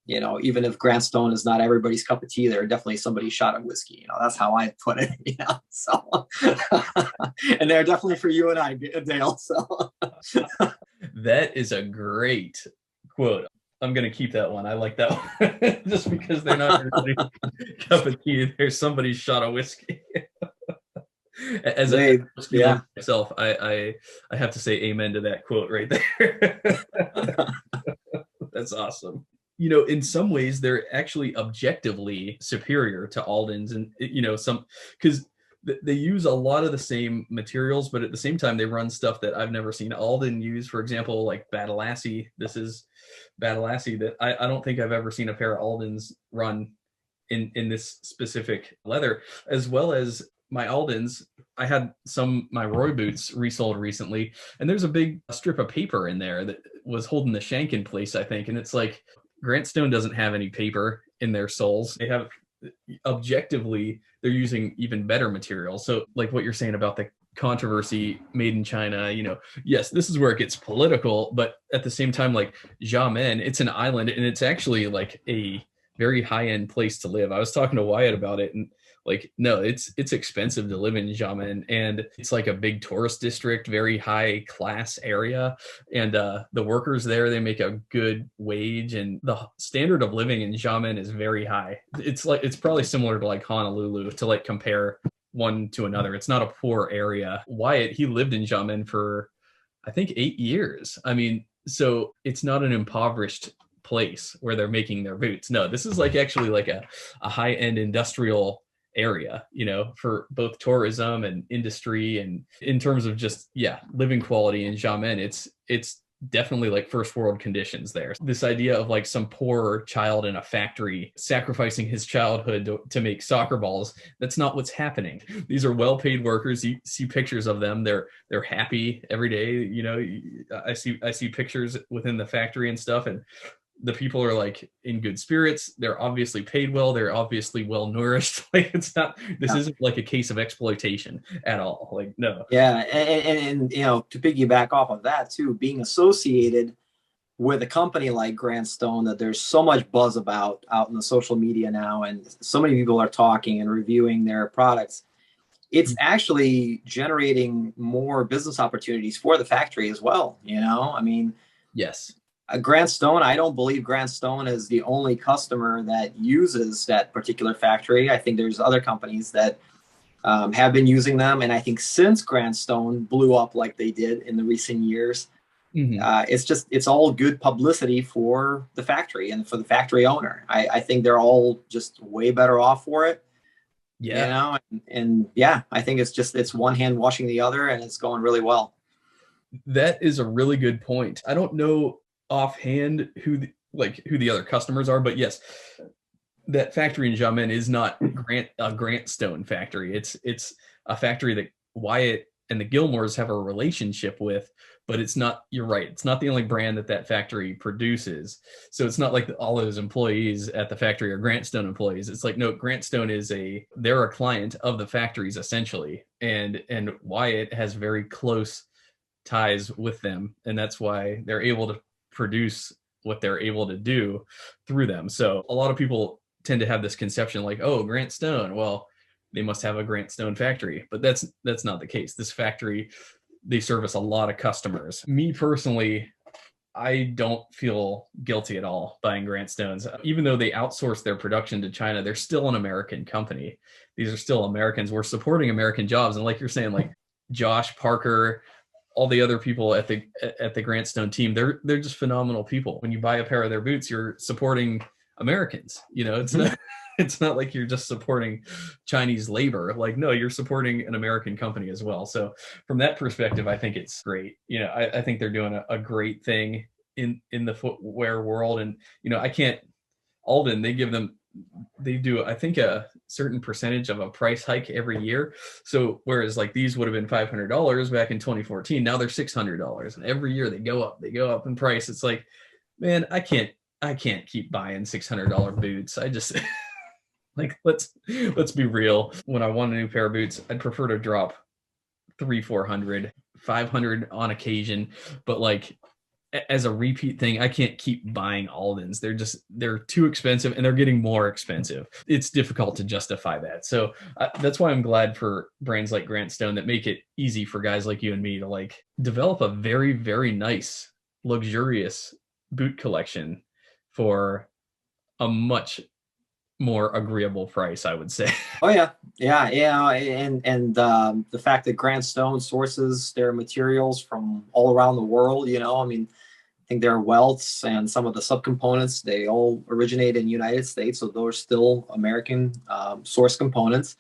even if Grant Stone is not everybody's cup of tea, they're definitely somebody's shot of whiskey. That's how I put it. So, and they're definitely for you and I, Dale. So that is a great quote. I'm going to keep that one. I like that one. Just because they're not everybody's cup of tea, they're somebody's shot of whiskey. As a whiskey lover myself, I have to say amen to that quote right there. That's awesome. In some ways, they're actually objectively superior to Alden's, and because they use a lot of the same materials, but at the same time, they run stuff that I've never seen Alden use. For example, like Badalassi. This is Badalassi that I don't think I've ever seen a pair of Alden's run in this specific leather, as well as my Alden's. I had my Roy boots resold recently, and there's a big strip of paper in there that was holding the shank in place, I think. And it's like Grant Stone doesn't have any paper in their soles. They have, objectively, they're using even better material. So like what you're saying about the controversy made in China, yes, this is where it gets political, but at the same time, like Xiamen, it's an island, and it's actually like a very high-end place to live. I was talking to Wyatt about it, and Like, no, it's expensive to live in Xiamen, and it's like a big tourist district, very high class area. And the workers there, they make a good wage, and the standard of living in Xiamen is very high. It's probably similar to like Honolulu, to like compare one to another. It's not a poor area. Wyatt, he lived in Xiamen for I think 8 years. I mean, so it's not an impoverished place where they're making their boots. No, this is like actually like a high-end industrial area, you know, for both tourism and industry. And in terms of just, yeah, living quality in Xiamen, it's definitely like first world conditions there. This idea of like some poor child in a factory sacrificing his childhood to make soccer balls, that's not what's happening. These are well-paid workers. You see pictures of them. They're happy every day. You know, I see pictures within the factory and stuff, and the people are like in good spirits. They're obviously paid well. They're obviously well nourished. Like, this isn't like a case of exploitation at all. Like, no. Yeah. And you know, to piggyback off of that too, being associated with a company like Grant Stone that there's so much buzz about out in the social media now, and so many people are talking and reviewing their products, it's actually generating more business opportunities for the factory as well. You know, I mean, yes. Grant Stone, I don't believe Grant Stone is the only customer that uses that particular factory. I think there's other companies that have been using them. And I think since Grant Stone blew up like they did in the recent years, it's all good publicity for the factory and for the factory owner. I think they're all just way better off for it. Yeah. You know, and yeah, I think it's one hand washing the other, and it's going really well. That is a really good point. I don't know offhand who the other customers are, but yes, that factory in Xiamen is not a Grant Stone factory. It's a factory that Wyatt and the Gilmores have a relationship with, but it's not, you're right, it's not the only brand that factory produces. So it's not like all those employees at the factory are Grant Stone employees. It's like, no, Grant Stone they're a client of the factories essentially, and Wyatt has very close ties with them, and that's why they're able to produce what they're able to do through them. So a lot of people tend to have this conception like, oh, Grant Stone, well, they must have a Grant Stone factory, but that's not the case. This factory, they service a lot of customers. Me personally, I don't feel guilty at all buying Grant Stones. Even though they outsource their production to China, they're still an American company. These are still Americans. We're supporting American jobs. And like you're saying, like Josh, Parker, all the other people at the Grant Stone team, they're just phenomenal people. When you buy a pair of their boots, you're supporting Americans. You know, it's not like you're just supporting Chinese labor. Like, no, you're supporting an American company as well. So from that perspective, I think it's great. You know, I think they're doing a great thing in the footwear world. And, you know, Alden, they do, I think, a certain percentage of a price hike every year. So whereas like these would have been $500 back in 2014, now they're $600. And every year they go up in price. It's like, man, I can't keep buying $600 boots. I just like, let's be real. When I want a new pair of boots, I'd prefer to drop $300, $400, $500 on occasion. But like, as a repeat thing, I can't keep buying Aldens. They're too expensive, and they're getting more expensive. It's difficult to justify that. So that's why I'm glad for brands like Grant Stone that make it easy for guys like you and me to like develop a very, very nice, luxurious boot collection for a much more agreeable price, I would say. Oh yeah. And the fact that Grant Stone sources their materials from all around the world, you know, I mean, I think their welts and some of the subcomponents, they all originate in the United States, so those are still American source components.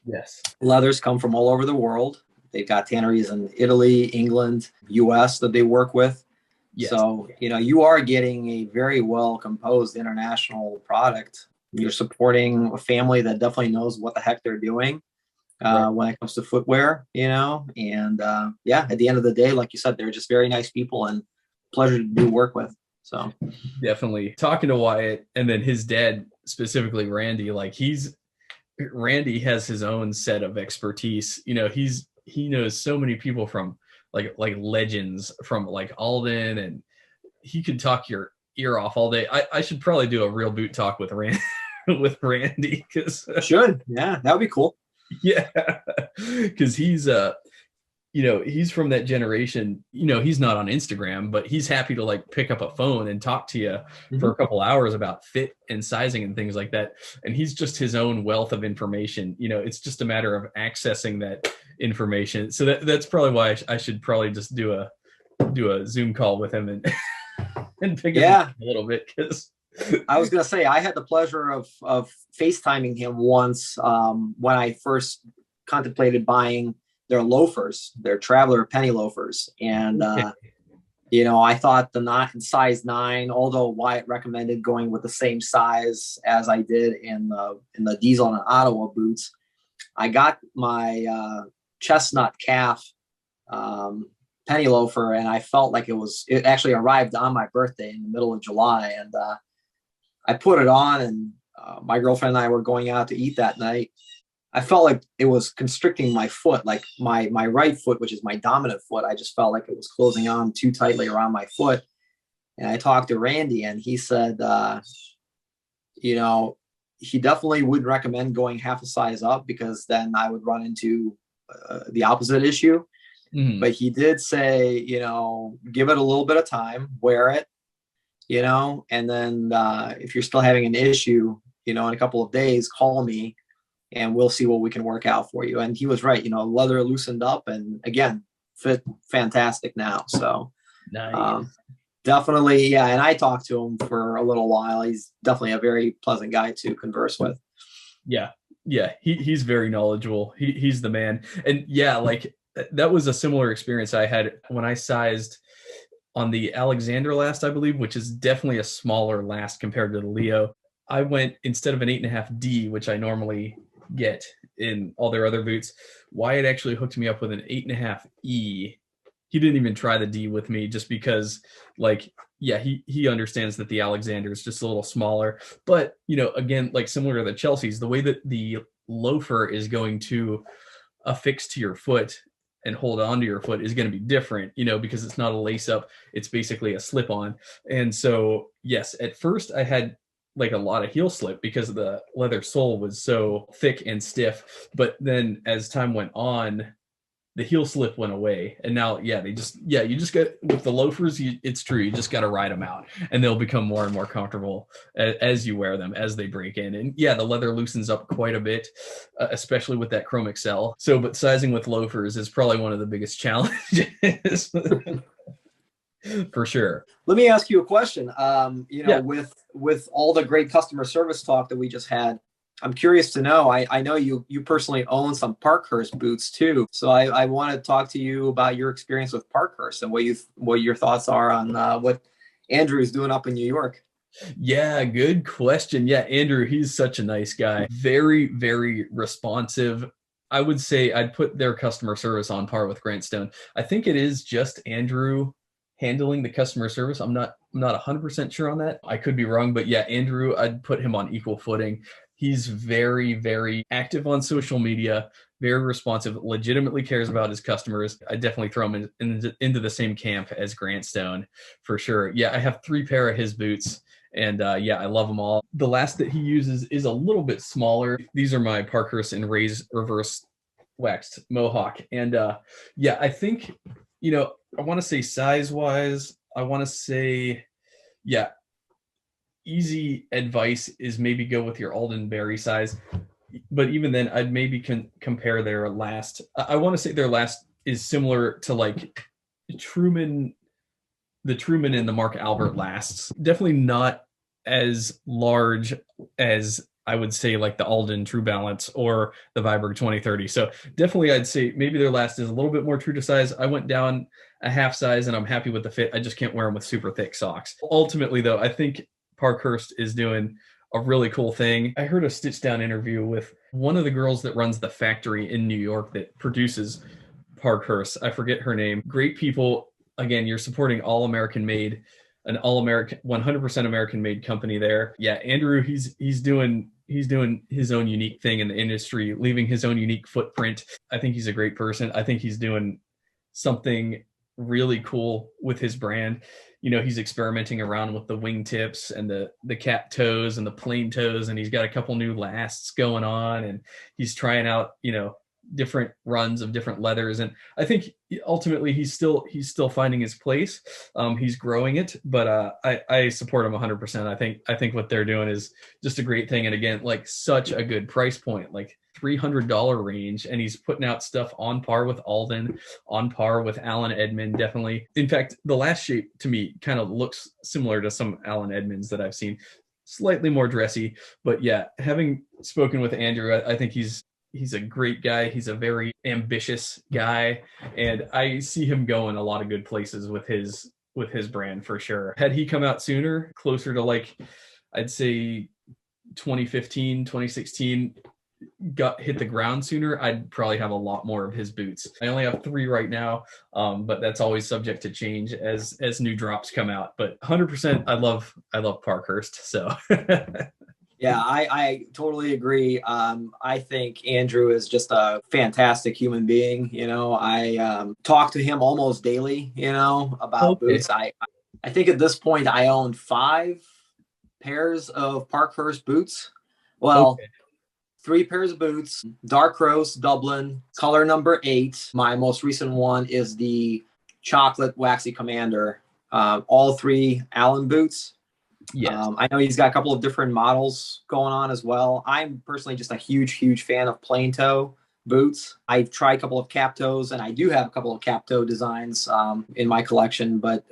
Yes. Leathers come from all over the world. They've got tanneries in Italy, England, US that they work with. Yes. So, you know, you are getting a very well composed international product. You're supporting a family that definitely knows what the heck they're doing when it comes to footwear, you know. And yeah, at the end of the day, like you said, they're just very nice people and pleasure to do work with. So definitely talking to Wyatt, and then his dad, specifically Randy, like Randy has his own set of expertise. You know, he knows so many people from like legends from like Alden, and he could talk your ear off all day. I should probably do a real boot talk with with Randy because Should. Yeah, that would be cool. yeah, because he's he's from that generation. He's not on Instagram, but he's happy to like pick up a phone and talk to you for a couple hours about fit and sizing and things like that. And he's just his own wealth of information. It's just a matter of accessing that information. So that's probably why I should probably just do a Zoom call with him and and pick up a little bit, because I was going to say, I had the pleasure of FaceTiming him once when I first contemplated buying their loafers, their Traveler penny loafers. And, I thought the size 9, although Wyatt recommended going with the same size as I did in the Diesel and Ottawa boots, I got my chestnut calf penny loafer, and I felt like it actually arrived on my birthday in the middle of July. And I put it on, and my girlfriend and I were going out to eat that night. I felt like it was constricting my foot, like my right foot, which is my dominant foot. I just felt like it was closing on too tightly around my foot. And I talked to Randy, and he said, he definitely would recommend going half a size up, because then I would run into the opposite issue. Mm-hmm. But he did say, give it a little bit of time, wear it, and then if you're still having an issue, in a couple of days, call me and we'll see what we can work out for you. And he was right. Leather loosened up and again, fit fantastic now. So nice. Definitely. Yeah. And I talked to him for a little while. He's definitely a very pleasant guy to converse with. Yeah. Yeah. He's very knowledgeable. He's the man. And yeah, like that was a similar experience I had when I sized on the Alexander last, I believe, which is definitely a smaller last compared to the Leo. I went, instead of an 8.5D, which I normally get in all their other boots, Wyatt actually hooked me up with an 8.5E. He didn't even try the D with me, just because, like, yeah, he understands that the Alexander is just a little smaller. But, again, like similar to the Chelseas, the way that the loafer is going to affix to your foot and hold on to your foot is going to be different, because it's not a lace up. It's basically a slip on. And so, yes, at first I had like a lot of heel slip because the leather sole was so thick and stiff. But then as time went on, the heel slip went away. And now, you just got, with the loafers, it's true. You just got to ride them out and they'll become more and more comfortable as you wear them, as they break in. And yeah, the leather loosens up quite a bit, especially with that Chrome Excel. So, but sizing with loafers is probably one of the biggest challenges. For sure. Let me ask you a question. With all the great customer service talk that we just had, I'm curious to know, I know you personally own some Parkhurst boots too. So I want to talk to you about your experience with Parkhurst and what your thoughts are on what Andrew is doing up in New York. Yeah, good question. Yeah, Andrew, he's such a nice guy. Very, very responsive. I would say I'd put their customer service on par with Grant Stone. I think it is just Andrew handling the customer service. I'm not 100% sure on that. I could be wrong, but yeah, Andrew, I'd put him on equal footing. He's very, very active on social media, very responsive, legitimately cares about his customers. I definitely throw him into the same camp as Grant Stone for sure. Yeah, I have 3 pair of his boots, and I love them all. The last that he uses is a little bit smaller. These are my Parkhurst and reverse waxed Mohawk. And I think, I want to say size-wise, I want to say, easy advice is maybe go with your Alden Berry size. But even then, I'd maybe compare their last. I want to say their last is similar to like Truman, the Truman and the Mark Albert lasts. Definitely not as large as I would say like the Alden True Balance or the Viberg 2030. So definitely I'd say maybe their last is a little bit more true to size. I went down a half size and I'm happy with the fit. I just can't wear them with super thick socks. Ultimately though, I think Parkhurst is doing a really cool thing. I heard a stitch down interview with one of the girls that runs the factory in New York that produces Parkhurst. I forget her name. Great people. Again, you're supporting all American made, an all American, 100% American made company there. Yeah, Andrew, he's doing his own unique thing in the industry, leaving his own unique footprint. I think he's a great person. I think he's doing something really cool with his brand. he's experimenting around with the wingtips and the cap toes and the plain toes, and he's got a couple new lasts going on, and he's trying out, different runs of different leathers. And I think ultimately he's still finding his place. He's growing it, but I support him 100%. I think what they're doing is just a great thing. And again, like such a good price point, like $300 range, and he's putting out stuff on par with Alden, on par with Allen Edmond, definitely. In fact, the last shape to me kind of looks similar to some Allen Edmonds that I've seen, slightly more dressy. But yeah, having spoken with Andrew, I think he's a great guy. He's a very ambitious guy, and I see him going a lot of good places with his brand for sure. Had he come out sooner, closer to like, I'd say 2015, 2016, hit the ground sooner, I'd probably have a lot more of his boots. I only have 3 right now, but that's always subject to change as new drops come out. But 100%, I love Parkhurst. So yeah, I totally agree. I think Andrew is just a fantastic human being. I talk to him almost daily, about boots. I think at this point I own 5 pairs of Parkhurst boots. Well, 3 pairs of boots, dark roast, Dublin, color number 8. My most recent one is the chocolate waxy commander. All 3 Allen boots. Yes. I know he's got a couple of different models going on as well. I'm personally just a huge fan of plain toe boots. I've tried a couple of cap toes, and I do have a couple of cap toe designs in my collection. But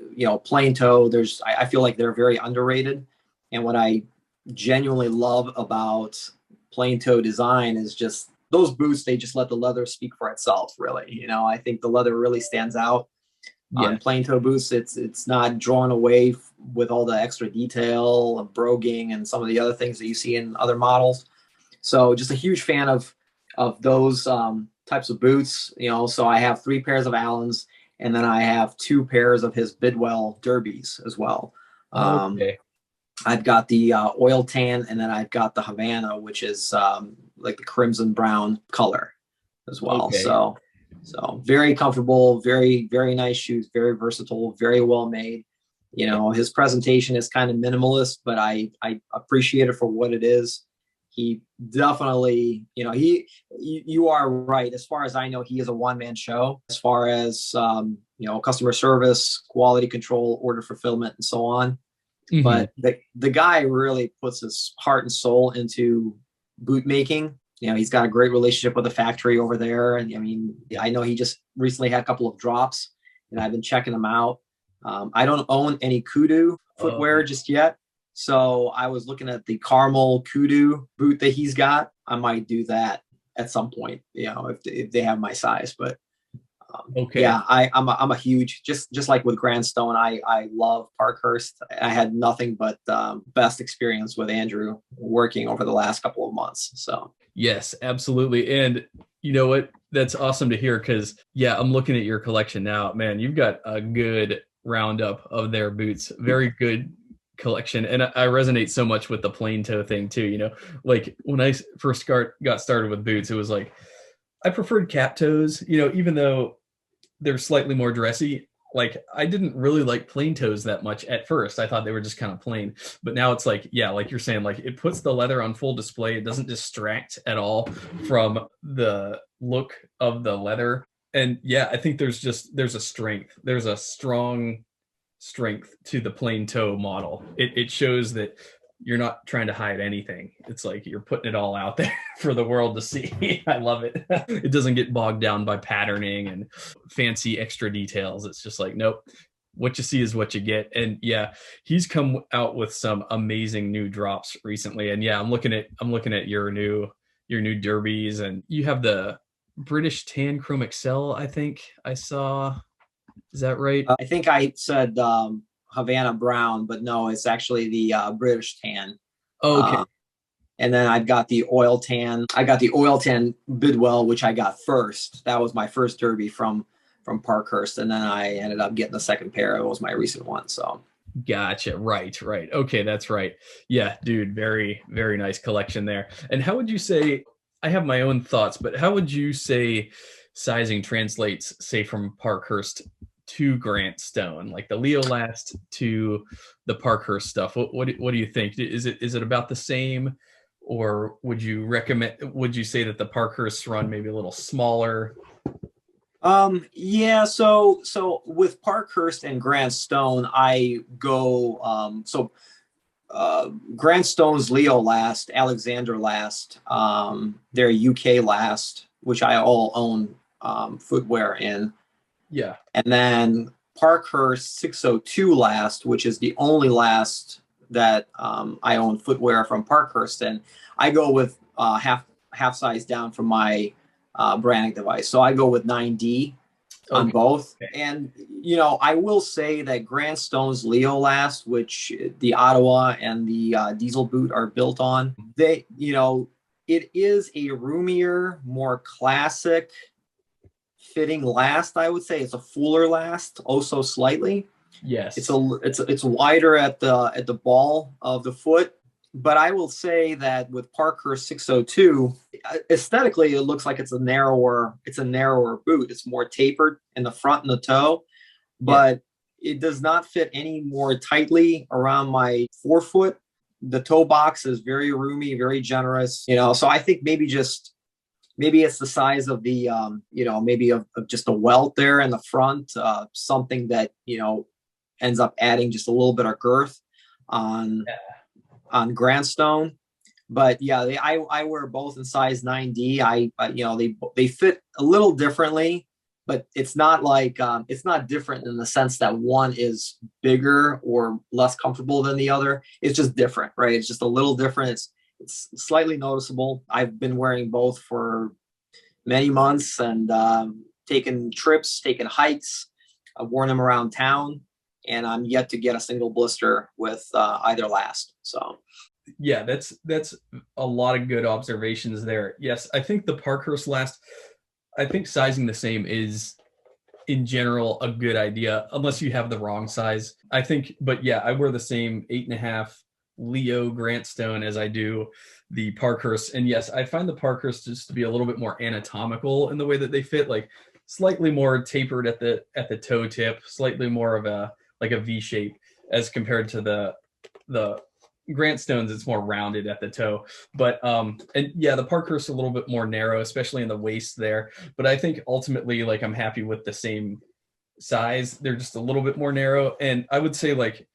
plain toe, I feel like they're very underrated. And what I genuinely love about plain toe design is just those boots. They just let the leather speak for itself, really. I think the leather really stands out. On plain toe boots, it's not drawn away with all the extra detail and broguing and some of the other things that you see in other models. So just a huge fan of those types of boots. So I have 3 pairs of Allens, and then I have 2 pairs of his Bidwell derbies as well. I've got the oil tan, and then I've got the Havana, which is like the crimson brown color as well. So very comfortable, very, very nice shoes, very versatile, very well made. His presentation is kind of minimalist, but I appreciate it for what it is. He definitely, you are right. As far as I know, he is a one-man show as far as, customer service, quality control, order fulfillment, and so on. Mm-hmm. But the guy really puts his heart and soul into boot making. He's got a great relationship with the factory over there. And I know he just recently had a couple of drops, and I've been checking them out. I don't own any Kudu footwear just yet. So I was looking at the caramel Kudu boot that he's got. I might do that at some point, if they have my size. But yeah, I'm a huge, just like with Grandstone, I love Parkhurst. I had nothing but best experience with Andrew working over the last couple of months. So yes, absolutely. And you know what? That's awesome to hear, because I'm looking at your collection now. Man, you've got a good roundup of their boots. Very good collection. And I resonate so much with the plain toe thing too. Like when I first got started with boots, it was like I preferred cap toes, even though they're slightly more dressy. Like I didn't really like plain toes that much at first. I thought they were just kind of plain, but now it's like, like you're saying, like it puts the leather on full display. It doesn't distract at all from the look of the leather. And I think there's a strength. There's a strong strength to the plain toe model. It shows that you're not trying to hide anything. It's like you're putting it all out there for the world to see. I love it. It doesn't get bogged down by patterning and fancy extra details. It's just like, nope, what you see is what you get. And he's come out with some amazing new drops recently. And I'm looking at your new derbies, and you have the British Tan Chrome Excel, I think I saw. Is that right? I think I said Havana Brown, but no, it's actually the British Tan. Okay. And then I've got the oil tan. I got the oil tan Bidwell, which I got first. That was my first derby from Parkhurst, and then I ended up getting the second pair. It was my recent one. So gotcha. Right. Okay, that's right. Yeah, dude, very, very nice collection there. And how would you say? I have my own thoughts, but how would you say sizing translates, say, from Parkhurst to Grant Stone, like the Leo Last to the Parkhurst stuff? What do you think? Is it about the same, or would you say that the Parkhurst run maybe a little smaller? Yeah, so with Parkhurst and Grant Stone, I go Grant Stone's Leo Last, Alexander Last, their UK Last, which I all own footwear in. Yeah. And then Parkhurst 602 Last, which is the only Last that I own footwear from Parkhurst. And I go with half size down from my branding device. So I go with 9D on both. Okay. And, you know, I will say that Grant Stone's Leo Last, which the Ottawa and the Diesel boot are built on, they, you know, it is a roomier, more classic fitting last. I would say it's a fuller last, oh so slightly. Yes, it's wider at the ball of the foot. But I will say that with Parkhurst 602, aesthetically it looks like it's a narrower boot. It's more tapered in the front and the toe, but it does not fit any more tightly around my forefoot. The toe box is very roomy, very generous. You know, so I think maybe it's the size of the, you know, maybe of just a welt there in the front, something that, you know, ends up adding just a little bit of girth on Grant Stone. But yeah, I wear both in size 9D. You know, they fit a little differently, but it's not like, it's not different in the sense that one is bigger or less comfortable than the other. It's just different, right? It's just a little different. It's slightly noticeable. I've been wearing both for many months and taken trips, taken hikes. I've worn them around town, and I'm yet to get a single blister with either last. So, yeah, that's a lot of good observations there. Yes, I think the Parkhurst Last, I think sizing the same is in general a good idea, unless you have the wrong size, I think. But yeah, I wear the same 8.5 Leo Grant Stone as I do the Parkhurst. And yes, I find the Parkhurst just to be a little bit more anatomical in the way that they fit, like slightly more tapered at the toe tip, slightly more of a V shape as compared to the Grant Stones. It's more rounded at the toe. But and yeah, the Parkhurst a little bit more narrow, especially in the waist there. But I think ultimately, like, I'm happy with the same size. They're just a little bit more narrow. And I would say like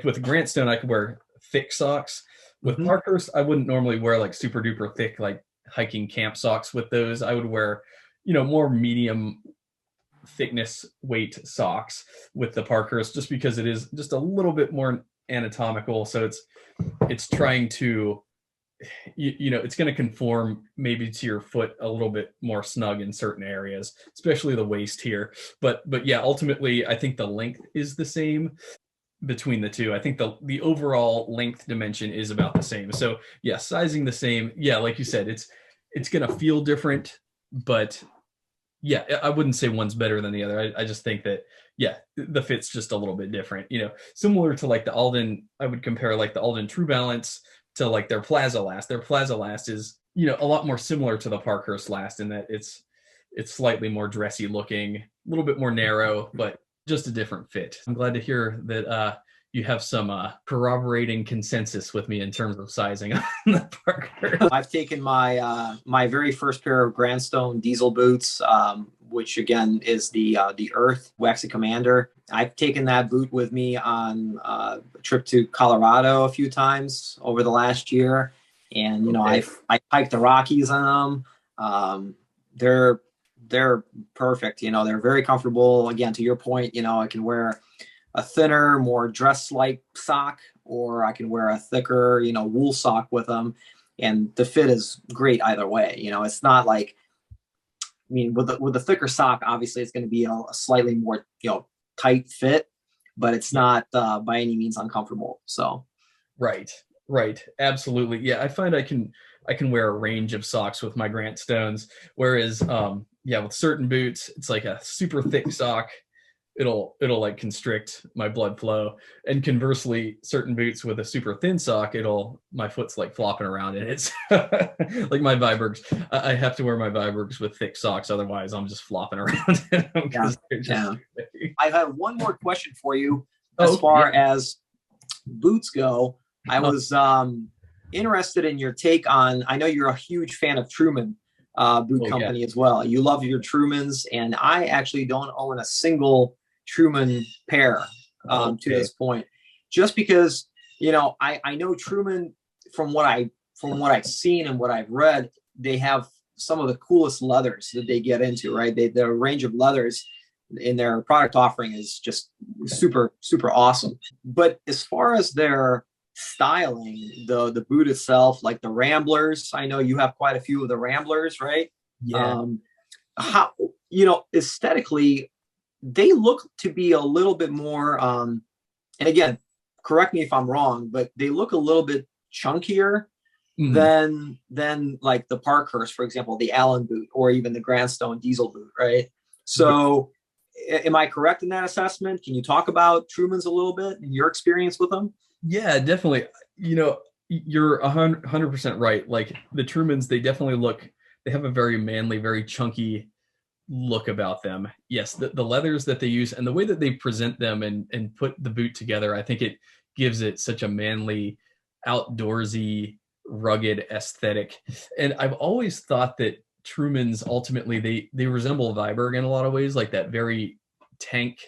with Grant Stone, I could wear thick socks. With Parkhurst, I wouldn't normally wear like super duper thick, like hiking camp socks with those. I would wear, you know, more medium thickness weight socks with the Parkhurst, just because it is just a little bit more anatomical. So it's trying to, you know, it's going to conform maybe to your foot a little bit more snug in certain areas, especially the waist here. But yeah, ultimately, I think the length is the same between the two. I think the overall length dimension is about the same. So yeah, sizing the same. Yeah, like you said, it's going to feel different, but yeah, I wouldn't say one's better than the other. I just think that, yeah, the fit's just a little bit different, you know, similar to like the Alden. I would compare like the Alden True Balance to like their Plaza Last. Their Plaza Last is, you know, a lot more similar to the Parkhurst Last in that it's slightly more dressy looking, a little bit more narrow, but just a different fit. I'm glad to hear that you have some corroborating consensus with me in terms of sizing on the Parkhurst. I've taken my my very first pair of Grant Stone Diesel boots, which again is the Earth Waxy Commander. I've taken that boot with me on a trip to Colorado a few times over the last year, and you know, I hiked the Rockies on them. They're perfect. You know, they're very comfortable. Again, to your point, you know, I can wear a thinner, more dress-like sock, or I can wear a thicker, you know, wool sock with them, and the fit is great either way. You know, it's not like, I mean, with the thicker sock, obviously it's going to be a slightly more, you know, tight fit, but it's not by any means uncomfortable. So, right, absolutely, yeah. I find I can wear a range of socks with my Grant Stones, whereas yeah, with certain boots, it's like a super thick sock, it'll like constrict my blood flow. And conversely, certain boots with a super thin sock, my foot's like flopping around in it. Like my Vibergs, I have to wear my Vibergs with thick socks, otherwise I'm just flopping around in them. I have one more question for you as far as boots go. I was interested in your take on, I know you're a huge fan of Truman boot company as well. You love your Trumans, and I actually don't own a single Truman pair to this point, just because, you know, I know Truman from what I've seen and what I've read, they have some of the coolest leathers that they get into, right? Their range of leathers in their product offering is just super, super awesome. But as far as their styling, the boot itself, like the Ramblers, I know you have quite a few of the Ramblers, right? Yeah. How, you know, aesthetically, they look to be a little bit more, and again, correct me if I'm wrong, but they look a little bit chunkier than like the Parkhurst, for example, the Allen boot, or even the Grandstone Diesel boot, right? So am I correct in that assessment? Can you talk about Trumans a little bit and your experience with them? Yeah, definitely. You know, you're 100% right. Like the Trumans, they have a very manly, very chunky look about them. Yes, the leathers that they use and the way that they present them and put the boot together, I think it gives it such a manly, outdoorsy, rugged aesthetic. And I've always thought that Trumans ultimately they resemble Viberg in a lot of ways, like that very tank,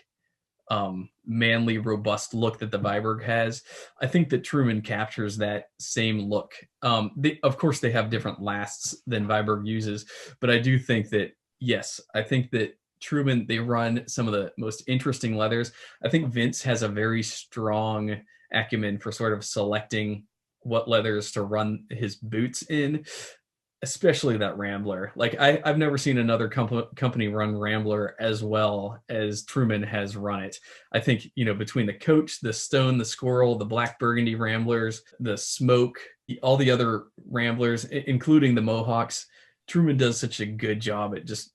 manly, robust look that the Viberg has. I think that Truman captures that same look. Of course, they have different lasts than Viberg uses, but I do think that, yes, I think that Truman, they run some of the most interesting leathers. I think Vince has a very strong acumen for sort of selecting what leathers to run his boots in, especially that Rambler. Like I've never seen another company run Rambler as well as Truman has run it. I think, you know, between the Coach, the Stone, the Squirrel, the Black Burgundy Ramblers, the Smoke, all the other Ramblers, including the Mohawks, Truman does such a good job at just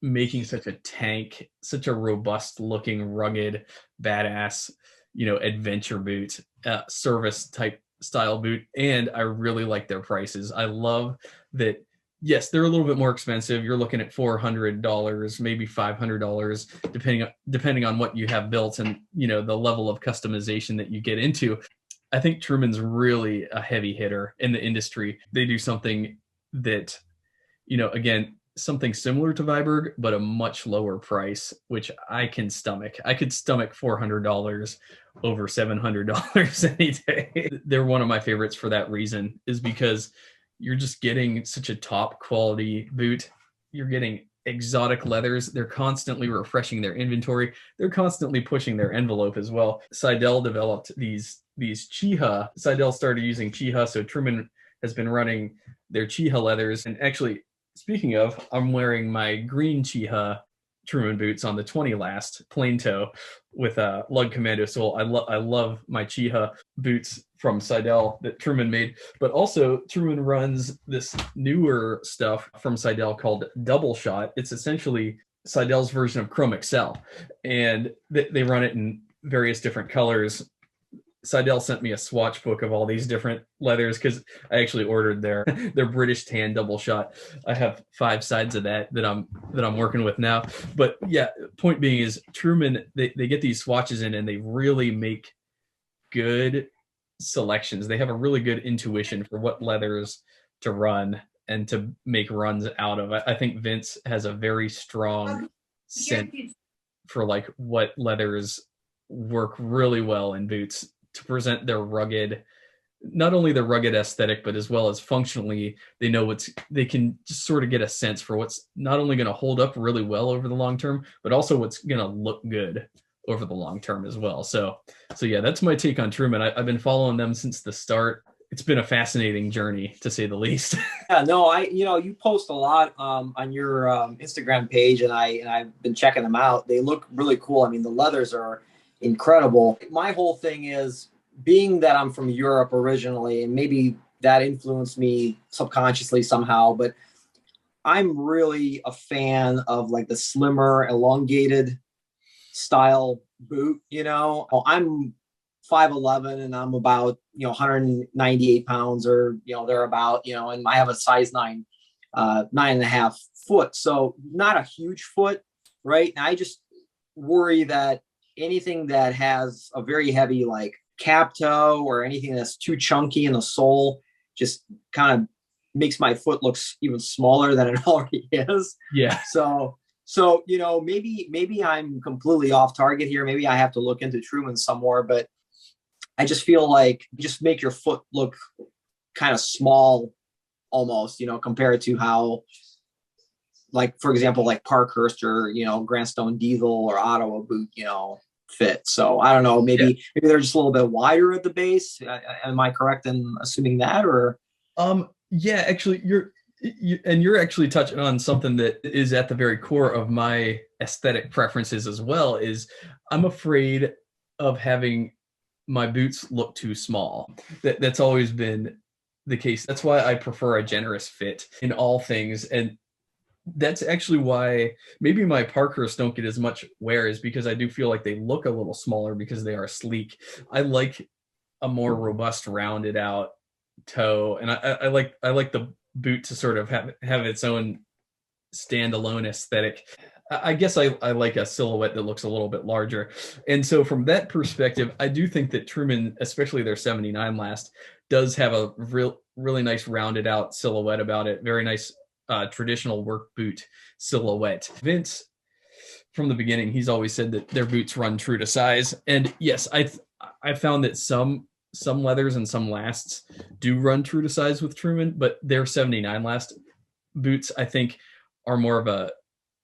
making such a tank, such a robust looking, rugged, badass, you know, adventure boot, service type style boot. And I really like their prices. I love that. Yes, they're a little bit more expensive. You're looking at $400, maybe $500, depending on what you have built and, you know, the level of customization that you get into. I think Truman's really a heavy hitter in the industry. They do something that, you know, again, something similar to Viberg, but a much lower price, which I can stomach. I could stomach $400 over $700 any day. They're one of my favorites for that reason, is because you're just getting such a top quality boot. You're getting exotic leathers. They're constantly refreshing their inventory. They're constantly pushing their envelope as well. Seidel developed these Chiha. Seidel started using Chiha, so Truman has been running their Chiha leathers. And actually, speaking of, I'm wearing my green Chiha Truman boots on the 20 last plain toe with a lug commando sole. I love my Chiha boots from Seidel that Truman made, but also Truman runs this newer stuff from Seidel called Double Shot. It's essentially Seidel's version of Chrome Excel, and they run it in various different colors. Seidel sent me a swatch book of all these different leathers because I actually ordered their British tan double shot. I have 5 sides of that I'm working with now. But yeah, point being is Truman, they get these swatches in and they really make good selections. They have a really good intuition for what leathers to run and to make runs out of. I think Vince has a very strong sense for like what leathers work really well in boots to present their rugged, not only their rugged aesthetic, but as well as functionally, they can just sort of get a sense for what's not only going to hold up really well over the long term, but also what's going to look good over the long term as well. So yeah, that's my take on Truman. I've been following them since the start. It's been a fascinating journey, to say the least. Yeah, no, you post a lot on your Instagram page, and I've been checking them out. They look really cool. I mean, the leathers are incredible. My whole thing is, being that I'm from Europe originally, and maybe that influenced me subconsciously somehow, but I'm really a fan of like the slimmer, elongated style boot, I'm 5'11" and I'm about, 198 pounds or, thereabout, and I have a size 9.5 foot. So not a huge foot, right? And I just worry that anything that has a very heavy like cap toe or anything that's too chunky in the sole just kind of makes my foot look even smaller than it already is. Yeah. So, maybe I'm completely off target here. Maybe I have to look into Truman some more, but I just feel like just make your foot look kind of small almost, compared to how, like, for example, like Parkhurst or, Grandstone Diesel or Ottawa boot, fit. So I don't know, maybe they're just a little bit wider at the base. Am I correct in assuming that, or? Yeah, actually you're actually touching on something that is at the very core of my aesthetic preferences as well, is I'm afraid of having my boots look too small. That's always been the case. That's why I prefer a generous fit in all things. And that's actually why maybe my Parkhurst don't get as much wear, is because I do feel like they look a little smaller because they are sleek. I like a more robust, rounded out toe, and I like the boot to sort of have its own standalone aesthetic. I guess I like a silhouette that looks a little bit larger. And so from that perspective, I do think that Truman, especially their 79 last, does have a really nice rounded out silhouette about it. Very nice traditional work boot silhouette. Vince, from the beginning, he's always said that their boots run true to size. And yes, I found that some leathers and some lasts do run true to size with Truman, but their 79 last boots, I think, are more of a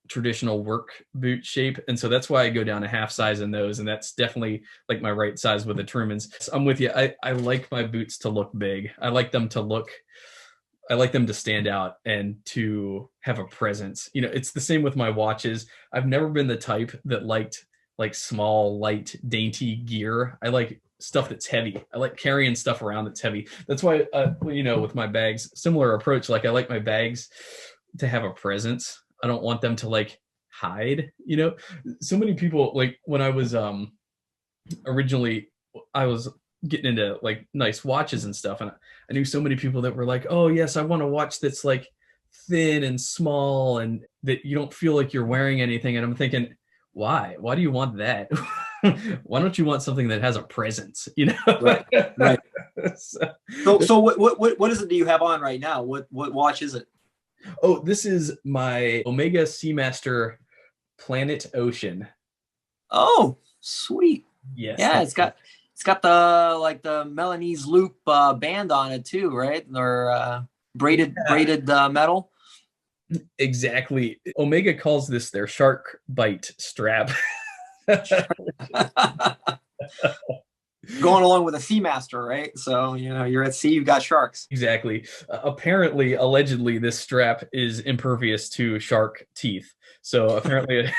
traditional work boot shape. And so that's why I go down a half size in those. And that's definitely like my right size with the Trumans. So I'm with you. I like my boots to look big. I like them to stand out and to have a presence. It's the same with my watches. I've never been the type that liked like small, light, dainty gear. I like stuff that's heavy. I like carrying stuff around that's heavy. That's why, with my bags, similar approach. Like I like my bags to have a presence. I don't want them to like hide, so many people, like when I was originally, I was getting into like nice watches and stuff, and I knew so many people that were like, oh yes, I want a watch that's like thin and small and that you don't feel like you're wearing anything. And I'm thinking, why do you want that? Why don't you want something that has a presence, Right. So what is it that you have on right now? What watch is it? Oh, this is my Omega Seamaster Planet Ocean. Oh, sweet. Yes. Yeah, it's got the Milanese loop band on it too, right? Or braided metal. Exactly. Omega calls this their shark bite strap. Going along with a Seamaster, right? So, you're at sea, you've got sharks. Exactly. Apparently, allegedly, this strap is impervious to shark teeth. So apparently,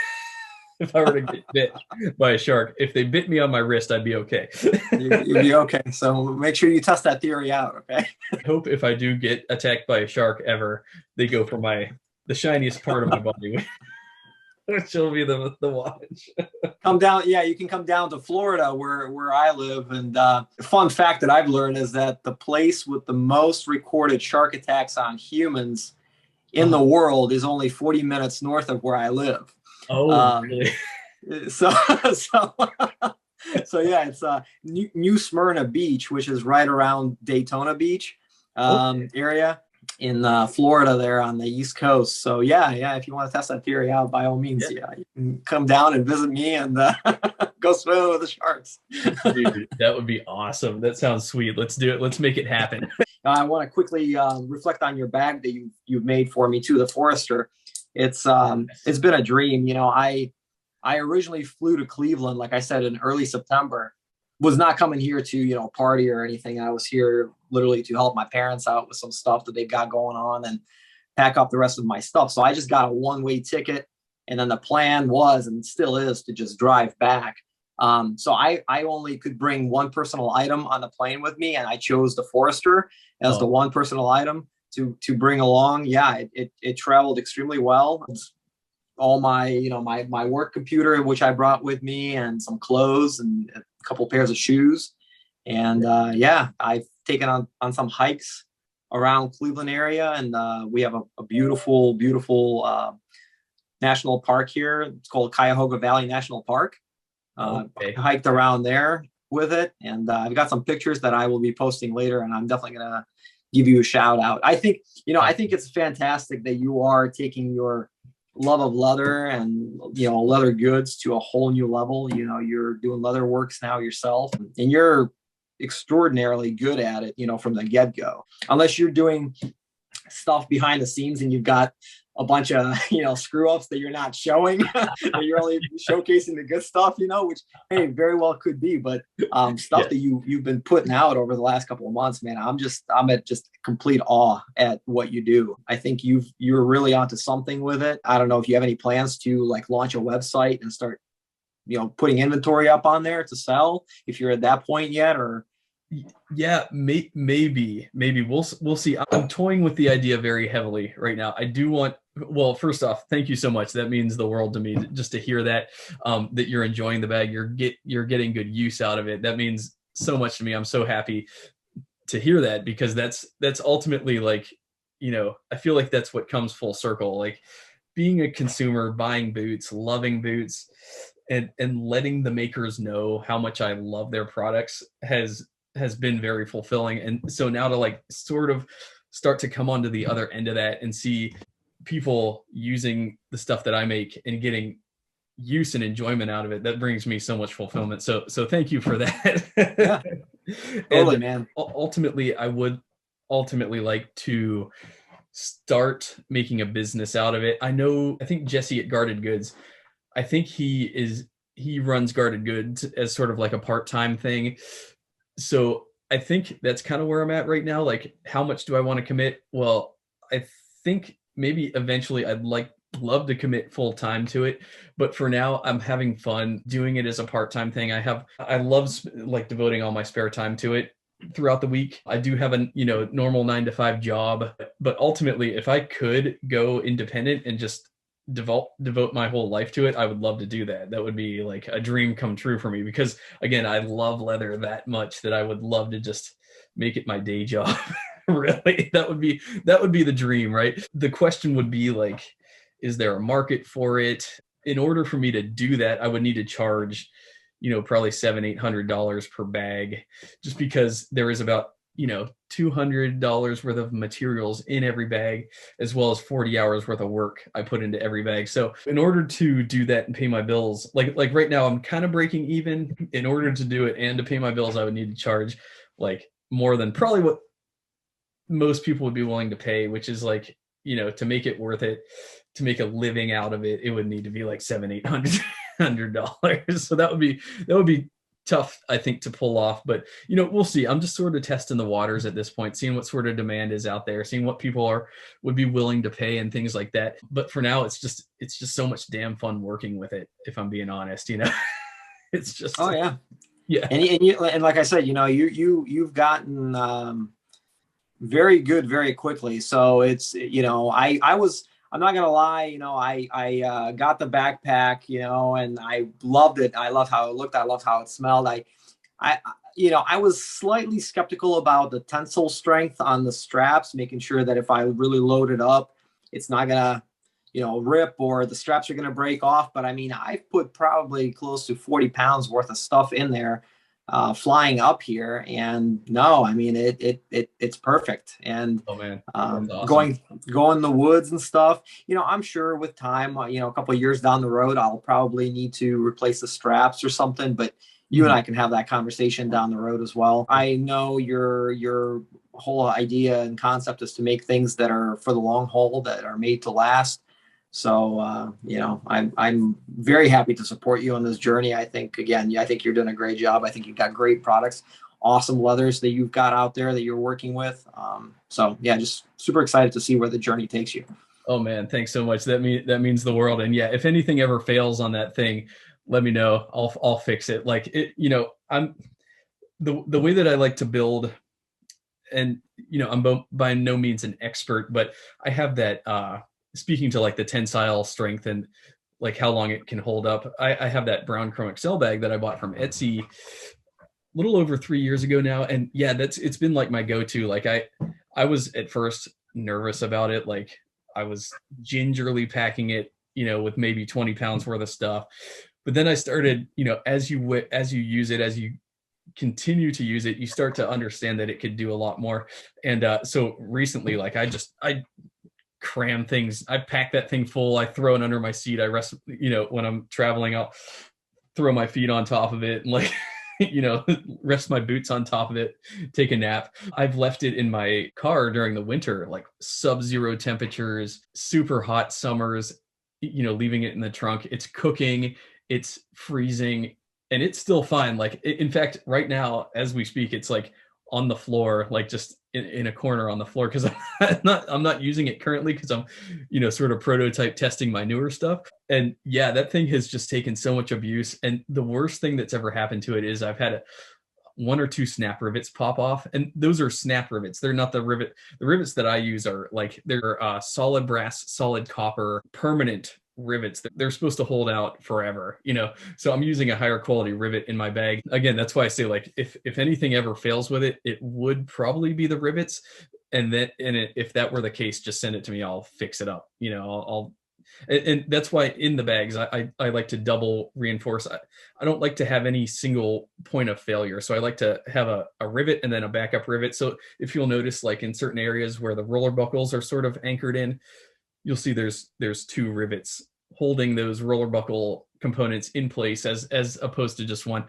if I were to get bit by a shark, if they bit me on my wrist, I'd be okay. You'd be okay. So make sure you test that theory out, okay? I hope if I do get attacked by a shark ever, they go for the shiniest part of my body, which will be the watch. Come down, yeah, you can come down to Florida where I live. And fun fact that I've learned is that the place with the most recorded shark attacks on humans in the world is only 40 minutes north of where I live. Oh, really? So yeah, it's New Smyrna Beach, which is right around Daytona Beach area in Florida there on the East Coast. So yeah, if you want to test that theory out, by all means, you can come down and visit me and go swimming with the sharks. Dude, that would be awesome. That sounds sweet. Let's do it. Let's make it happen. I want to quickly reflect on your bag that you've made for me too, the Forester. It's been a dream. I originally flew to Cleveland, like I said, in early September. Was not coming here to, party or anything. I was here literally to help my parents out with some stuff that they've got going on and pack up the rest of my stuff. So I just got a one-way ticket. And then the plan was, and still is, to just drive back. So I only could bring one personal item on the plane with me. And I chose the Forester as the one personal item to bring along. Yeah, it traveled extremely well. all my, you know, my work computer, which I brought with me, and some clothes and a couple pairs of shoes. And yeah, I've taken on some hikes around Cleveland area, and we have a beautiful, beautiful national park here. It's called Cuyahoga Valley National Park. Okay. Hiked around there with it, and I've got some pictures that I will be posting later, and I'm definitely gonna give you a shout out. I think, you know, I think it's fantastic that you are taking your love of leather and, you know, leather goods to a whole new level. You know, you're doing leather works now yourself, and you're extraordinarily good at it, you know, from the get-go. Unless you're doing stuff behind the scenes and you've got a bunch of, you know, screw ups that you're not showing, that you're only showcasing the good stuff, you know, which, hey, very well could be. But stuff that you've been putting out over the last couple of months, man, I'm at just complete awe at what you do. I think you're really onto something with it. I don't know if you have any plans to like launch a website and start, you know, putting inventory up on there to sell, if you're at that point yet, or. Yeah, maybe we'll see. I'm toying with the idea very heavily right now. I do want, well, first off, thank you so much. That means the world to me, just to hear that, that you're enjoying the bag, you're getting good use out of it. That means so much to me. I'm so happy to hear that, because that's ultimately, like, you know, I feel like that's what comes full circle. Like, being a consumer, buying boots, loving boots, and letting the makers know how much I love their products has been very fulfilling. And so now to like sort of start to come onto the other end of that and see people using the stuff that I make and getting use and enjoyment out of it, that brings me so much fulfillment. So thank you for that. Yeah, totally, And man. ultimately, I would like to start making a business out of it. I think Jesse at Guarded Goods, I think he runs Guarded Goods as sort of like a part-time thing. So I think that's kind of where I'm at right now. Like, how much do I want to commit? Well, I think maybe eventually I'd love to commit full time to it, but for now I'm having fun doing it as a part-time thing. I love like devoting all my spare time to it throughout the week. I do have a, you know, normal 9 to 5 job, but ultimately if I could go independent and just devote my whole life to it, I would love to do that. That would be like a dream come true for me, because again, I love leather that much that I would love to just make it my day job. Really, that would be the dream, right? The question would be like, is there a market for it? In order for me to do that, I would need to charge, you know, probably $700-800 per bag, just because there is about, you know, $200 worth of materials in every bag, as well as 40 hours worth of work I put into every bag. So in order to do that and pay my bills, like right now I'm kind of breaking even. In order to do it and to pay my bills, I would need to charge like more than probably what most people would be willing to pay, which is like, you know, to make it worth it, to make a living out of it, it would need to be like $700-800. So that would be tough, I think, to pull off. But, you know, we'll see. I'm just sort of testing the waters at this point, seeing what sort of demand is out there, seeing what people would be willing to pay and things like that. But for now, it's just so much damn fun working with it, if I'm being honest, you know. It's just, Oh yeah. Yeah. And like I said, you know, you've gotten very good very quickly. So it's, you know, I'm not gonna lie, you know, I got the backpack, you know, and I loved it. I loved how it looked. I loved how it smelled. You know, I was slightly skeptical about the tensile strength on the straps, making sure that if I really load it up, it's not gonna, you know, rip or the straps are gonna break off. But I mean, I've put probably close to 40 pounds worth of stuff in there, flying up here, and no, I mean it's perfect. And oh man, awesome. going in the woods and stuff, you know, I'm sure with time, you know, a couple of years down the road, I'll probably need to replace the straps or something, but you and I can have that conversation down the road as well. I know your whole idea and concept is to make things that are for the long haul, that are made to last. So, you know, I'm very happy to support you on this journey. I think, again, I think you're doing a great job. I think you've got great products, awesome leathers that you've got out there that you're working with. So yeah, just super excited to see where the journey takes you. Oh man, thanks so much. That means the world. And yeah, if anything ever fails on that thing, let me know. I'll fix it. Like it, you know, I'm the way that I like to build, and you know, I'm by no means an expert, but I have that speaking to like the tensile strength and like how long it can hold up, I have that brown Chrome Excel bag that I bought from Etsy a little over 3 years ago now. And yeah, it's been like my go-to. Like I was at first nervous about it. Like I was gingerly packing it, with maybe 20 pounds worth of stuff. But then I started, as you use it, as you continue to use it, you start to understand that it could do a lot more. And so recently, like I cram things. I pack that thing full. I throw it under my seat. I rest, when I'm traveling, I'll throw my feet on top of it and like, rest my boots on top of it, take a nap. I've left it in my car during the winter, like sub-zero temperatures, super hot summers, leaving it in the trunk. It's cooking, it's freezing, and it's still fine. Like, in fact, right now, as we speak, it's like on the floor, like just in a corner on the floor, because I'm not using it currently because I'm, sort of prototype testing my newer stuff. And yeah, that thing has just taken so much abuse. And the worst thing that's ever happened to it is I've had one or two snap rivets pop off, and those are snap rivets. They're not the rivet. The rivets that I use are like, they're solid brass, solid copper, permanent rivets. They're supposed to hold out forever, so I'm using a higher quality rivet in my bag. Again, that's why I say, like, if anything ever fails with it, it would probably be the rivets. And if that were the case, just send it to me. I'll fix it up. And that's why in the bags, I like to double reinforce. I don't like to have any single point of failure. So I like to have a rivet and then a backup rivet. So if you'll notice, like in certain areas where the roller buckles are sort of anchored in, you'll see there's two rivets holding those roller buckle components in place as opposed to just one.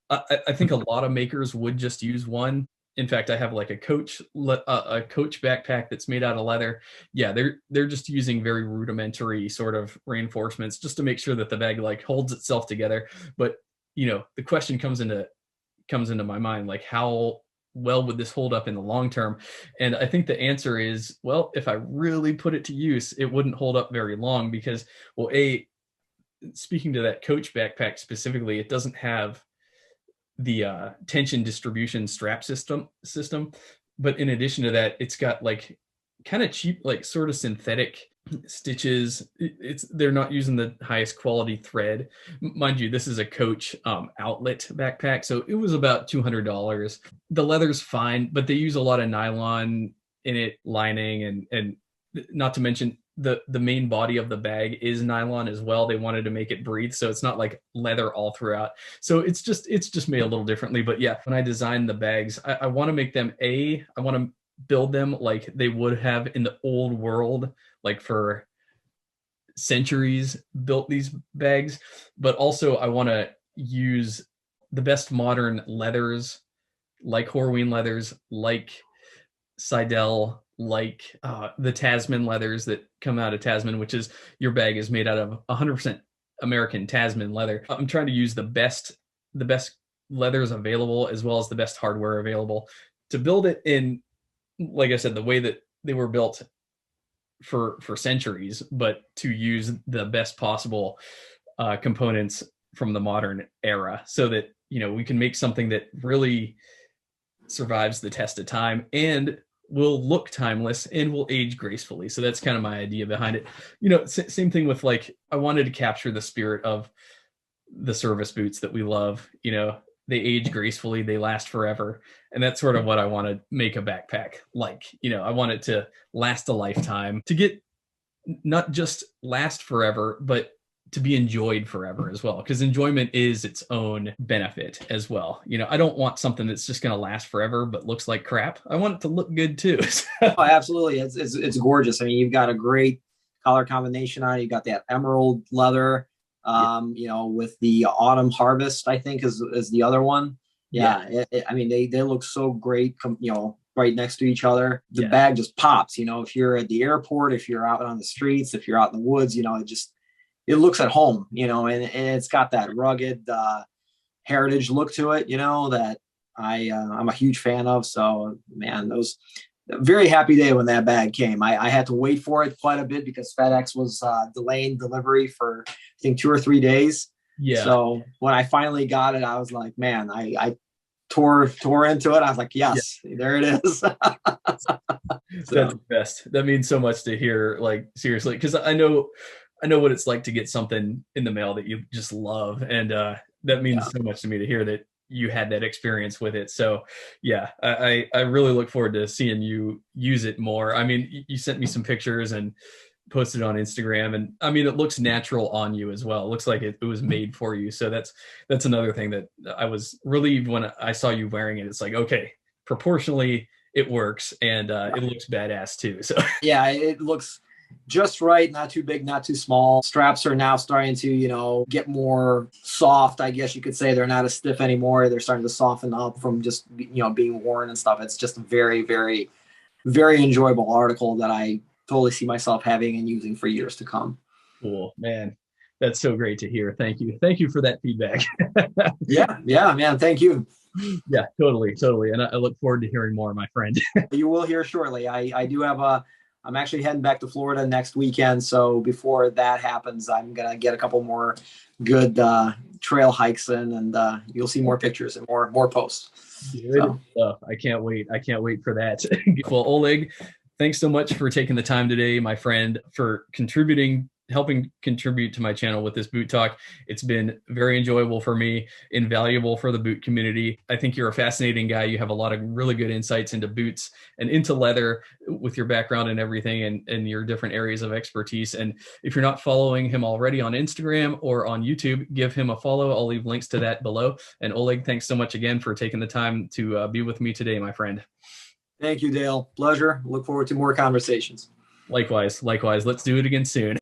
I think a lot of makers would just use one. In fact, I have like a coach backpack that's made out of leather. Yeah, they're just using very rudimentary sort of reinforcements just to make sure that the bag like holds itself together. But the question comes into my mind, like, how well would this hold up in the long term? And I think the answer is, well, if I really put it to use, it wouldn't hold up very long because, well, speaking to that coach backpack specifically, it doesn't have the tension distribution strap system. But in addition to that, it's got like kind of cheap, like sort of synthetic stitches. They're not using the highest quality thread. Mind you, this is a Coach outlet backpack, so it was about $200. The leather's fine, but they use a lot of nylon in it, lining, and not to mention the main body of the bag is nylon as well. They wanted to make it breathe, so it's not like leather all throughout. So it's just made a little differently. But yeah, when I designed the bags, I want to make them I want to build them like they would have in the old world, like for centuries built these bags. But also I want to use the best modern leathers, like Horween leathers, like Seidel, like the Tasman leathers that come out of Tasman, which is, your bag is made out of 100% American Tasman leather. I'm trying to use the best leathers available, as well as the best hardware available, to build it in, like I said, the way that they were built for centuries, but to use the best possible components from the modern era, so that we can make something that really survives the test of time and will look timeless and will age gracefully. So that's kind of my idea behind it. Same thing with, like, I wanted to capture the spirit of the service boots that we love. They age gracefully, they last forever. And that's sort of what I want to make a backpack like. I want it to last a lifetime, to get not just last forever, but to be enjoyed forever as well, because enjoyment is its own benefit as well. I don't want something that's just going to last forever but looks like crap. I want it to look good too. Oh, absolutely. It's gorgeous. I mean, you've got a great color combination on it. You got that emerald leather, with the autumn harvest, I think is the other one. Yeah. I mean, they look so great, right next to each other. The bag just pops, if you're at the airport, if you're out on the streets, if you're out in the woods, it looks at home, and it's got that rugged heritage look to it, that I'm a huge fan of. So, man, very happy day when that bag came. I had to wait for it quite a bit because FedEx was delaying delivery for, I think, 2 or 3 days. Yeah. So when I finally got it, I was like, man, I tore into it. I was like, yes, there it is. That's the best. That means so much to hear, like, seriously, because I know what it's like to get something in the mail that you just love, and that means so much to me to hear that you had that experience with it. So yeah, I really look forward to seeing you use it more. I mean, you sent me some pictures and posted on Instagram, and I mean, it looks natural on you as well. It looks like it was made for you. So that's another thing that I was relieved when I saw you wearing it. It's like, okay, proportionally it works, and it looks badass too. So yeah, it looks just right, not too big, not too small. Straps are now starting to, you know, get more soft, I guess you could say. They're not as stiff anymore. They're starting to soften up from just, you know, being worn and stuff. It's just a very, very, very enjoyable article that I totally see myself having and using for years to come. Cool, man. That's so great to hear. Thank you for that feedback. yeah, man. Thank you. Yeah, totally. And I look forward to hearing more, my friend. You will hear shortly. I do have I'm actually heading back to Florida next weekend. So before that happens, I'm going to get a couple more good trail hikes in, and you'll see more pictures and more posts. Good stuff. I can't wait. For that. Well, Oleg, thanks so much for taking the time today, my friend, for helping contribute to my channel with this boot talk. It's been very enjoyable for me, invaluable for the boot community. I think you're a fascinating guy. You have a lot of really good insights into boots and into leather with your background and everything, and your different areas of expertise. And if you're not following him already on Instagram or on YouTube, give him a follow. I'll leave links to that below. And Oleg, thanks so much again for taking the time to be with me today, my friend. Thank you, Dale. Pleasure. Look forward to more conversations. Likewise. Let's do it again soon.